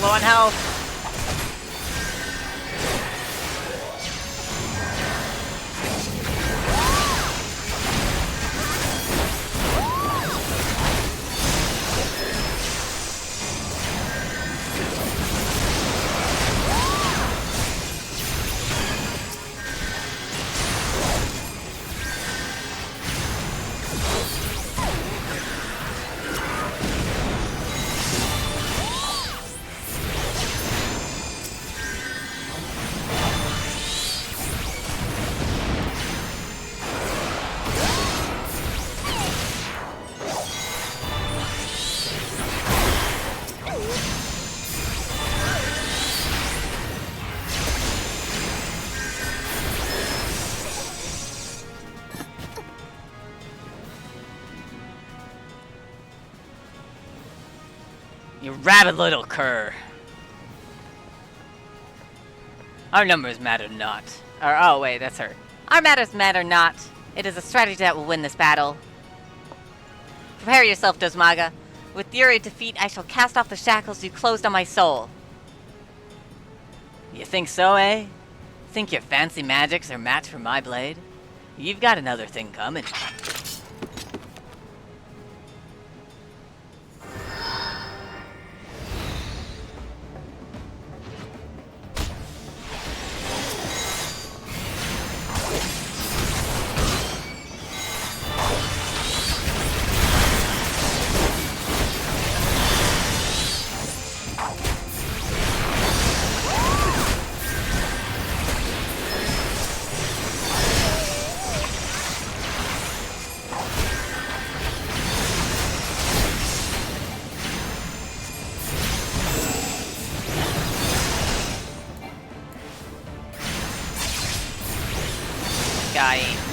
Low on health. You rabid little cur. Our numbers matter not. Or, oh wait, that's her. Our matters matter not. It is a strategy that will win this battle. Prepare yourself, Dosmaga. With your defeat, I shall cast off the shackles you closed on my soul. You think so, eh? Think your fancy magics are match for my blade? You've got another thing coming.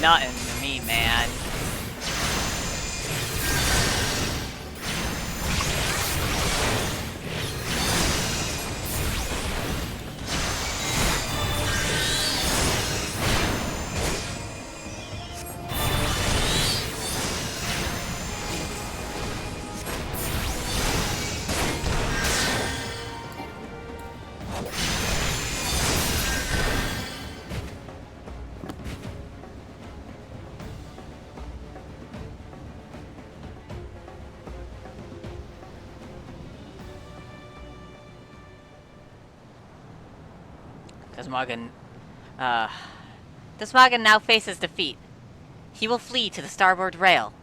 nothing to me, man. Desmagan now faces defeat. He will flee to the starboard rail.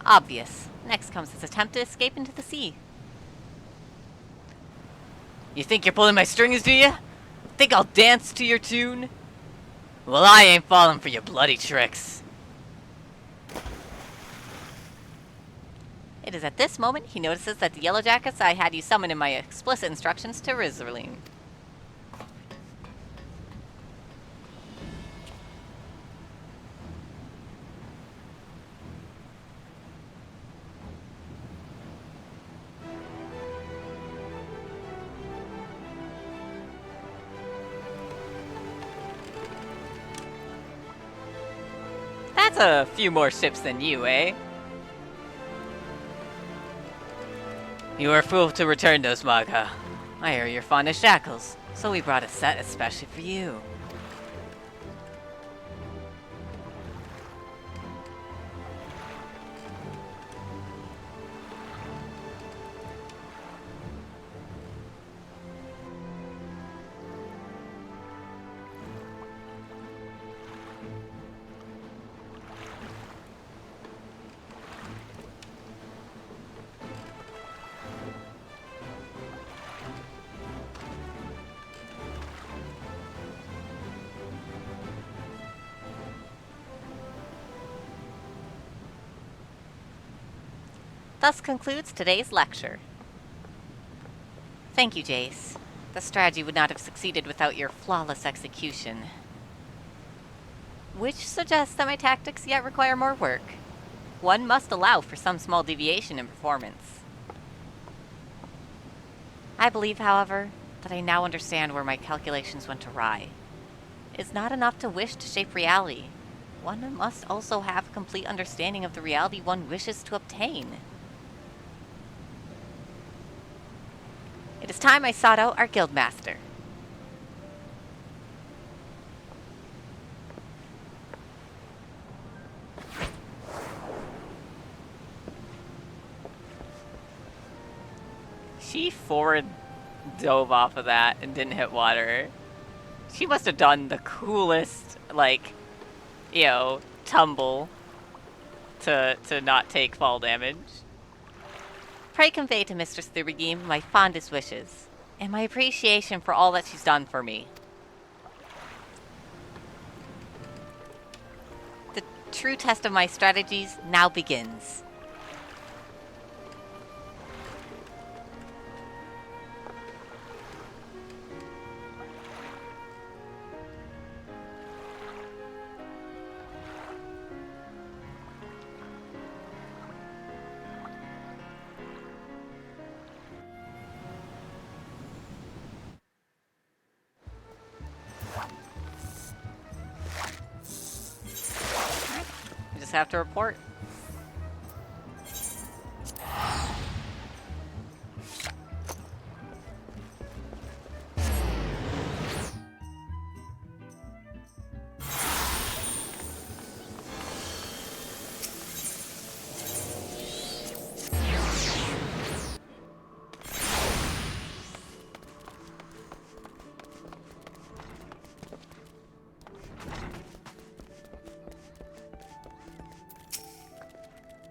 Obvious. Next comes his attempt to escape into the sea. You think you're pulling my strings, do you? Think I'll dance to your tune? Well, I ain't falling for your bloody tricks. It is at this moment he notices that the Yellow Jackets I had you summon in my explicit instructions to Rizerling. That's a few more ships than you, eh? You were a fool to return those, Maga. I hear you're fond of shackles, so we brought a set especially for you. Thus concludes today's lecture. Thank you, Jace. The strategy would not have succeeded without your flawless execution. Which suggests that my tactics yet require more work. One must allow for some small deviation in performance. I believe, however, that I now understand where my calculations went awry. It's not enough to wish to shape reality. One must also have a complete understanding of the reality one wishes to obtain. It is time I sought out our guildmaster. She forward dove off of that and didn't hit water. She must have done the coolest, like, you know, tumble to not take fall damage. Pray convey to Mistress Thurigim my fondest wishes, and my appreciation for all that she's done for me. The true test of my strategies now begins. Have to report.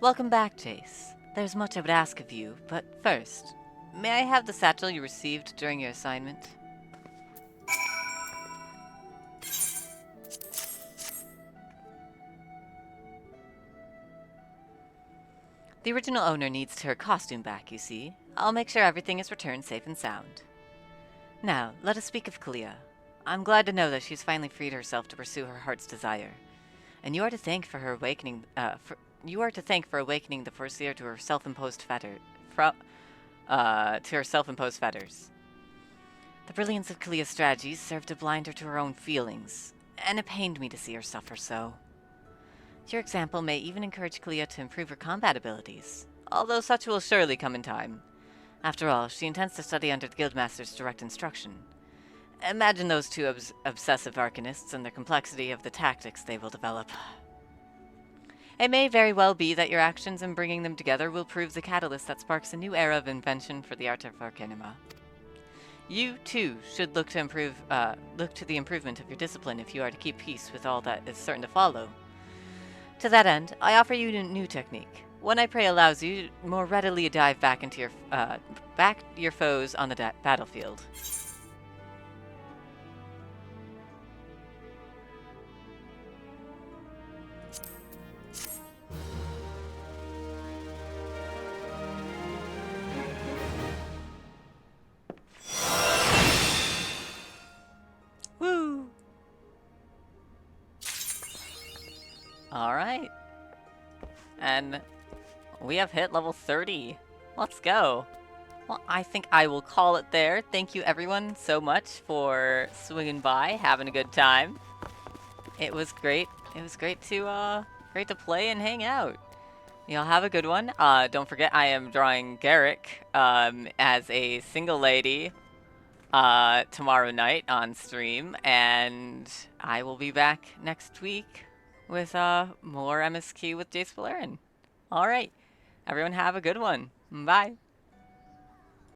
Welcome back, Jace. There's much I would ask of you, but first, may I have the satchel you received during your assignment? The original owner needs her costume back, you see. I'll make sure everything is returned safe and sound. Now, let us speak of Kalia. I'm glad to know that she's finally freed herself to pursue her heart's desire. And you are to thank for her awakening. You are to thank for awakening the Forseer to her self-imposed fetters. The brilliance of Kalia's strategies served to blind her to her own feelings, and it pained me to see her suffer so. Your example may even encourage Kalia to improve her combat abilities, although such will surely come in time. After all, she intends to study under the Guildmaster's direct instruction. Imagine those two obsessive arcanists and the complexity of the tactics they will develop. It may very well be that your actions in bringing them together will prove the catalyst that sparks a new era of invention for the art of Arcanima. You, too, should look to the improvement of your discipline if you are to keep peace with all that is certain to follow. To that end, I offer you a new technique. One I pray allows you to more readily dive back into your foes on the battlefield. Woo! Alright. And we have hit level 30. Let's go. Well, I think I will call it there. Thank you everyone so much for swinging by, having a good time. It was great. It was great to play and hang out. Y'all have a good one. Don't forget I am drawing Garrick as a single lady tomorrow night on stream, and I will be back next week with more MSQ with Jace Beleren. Alright, everyone have a good one. Bye.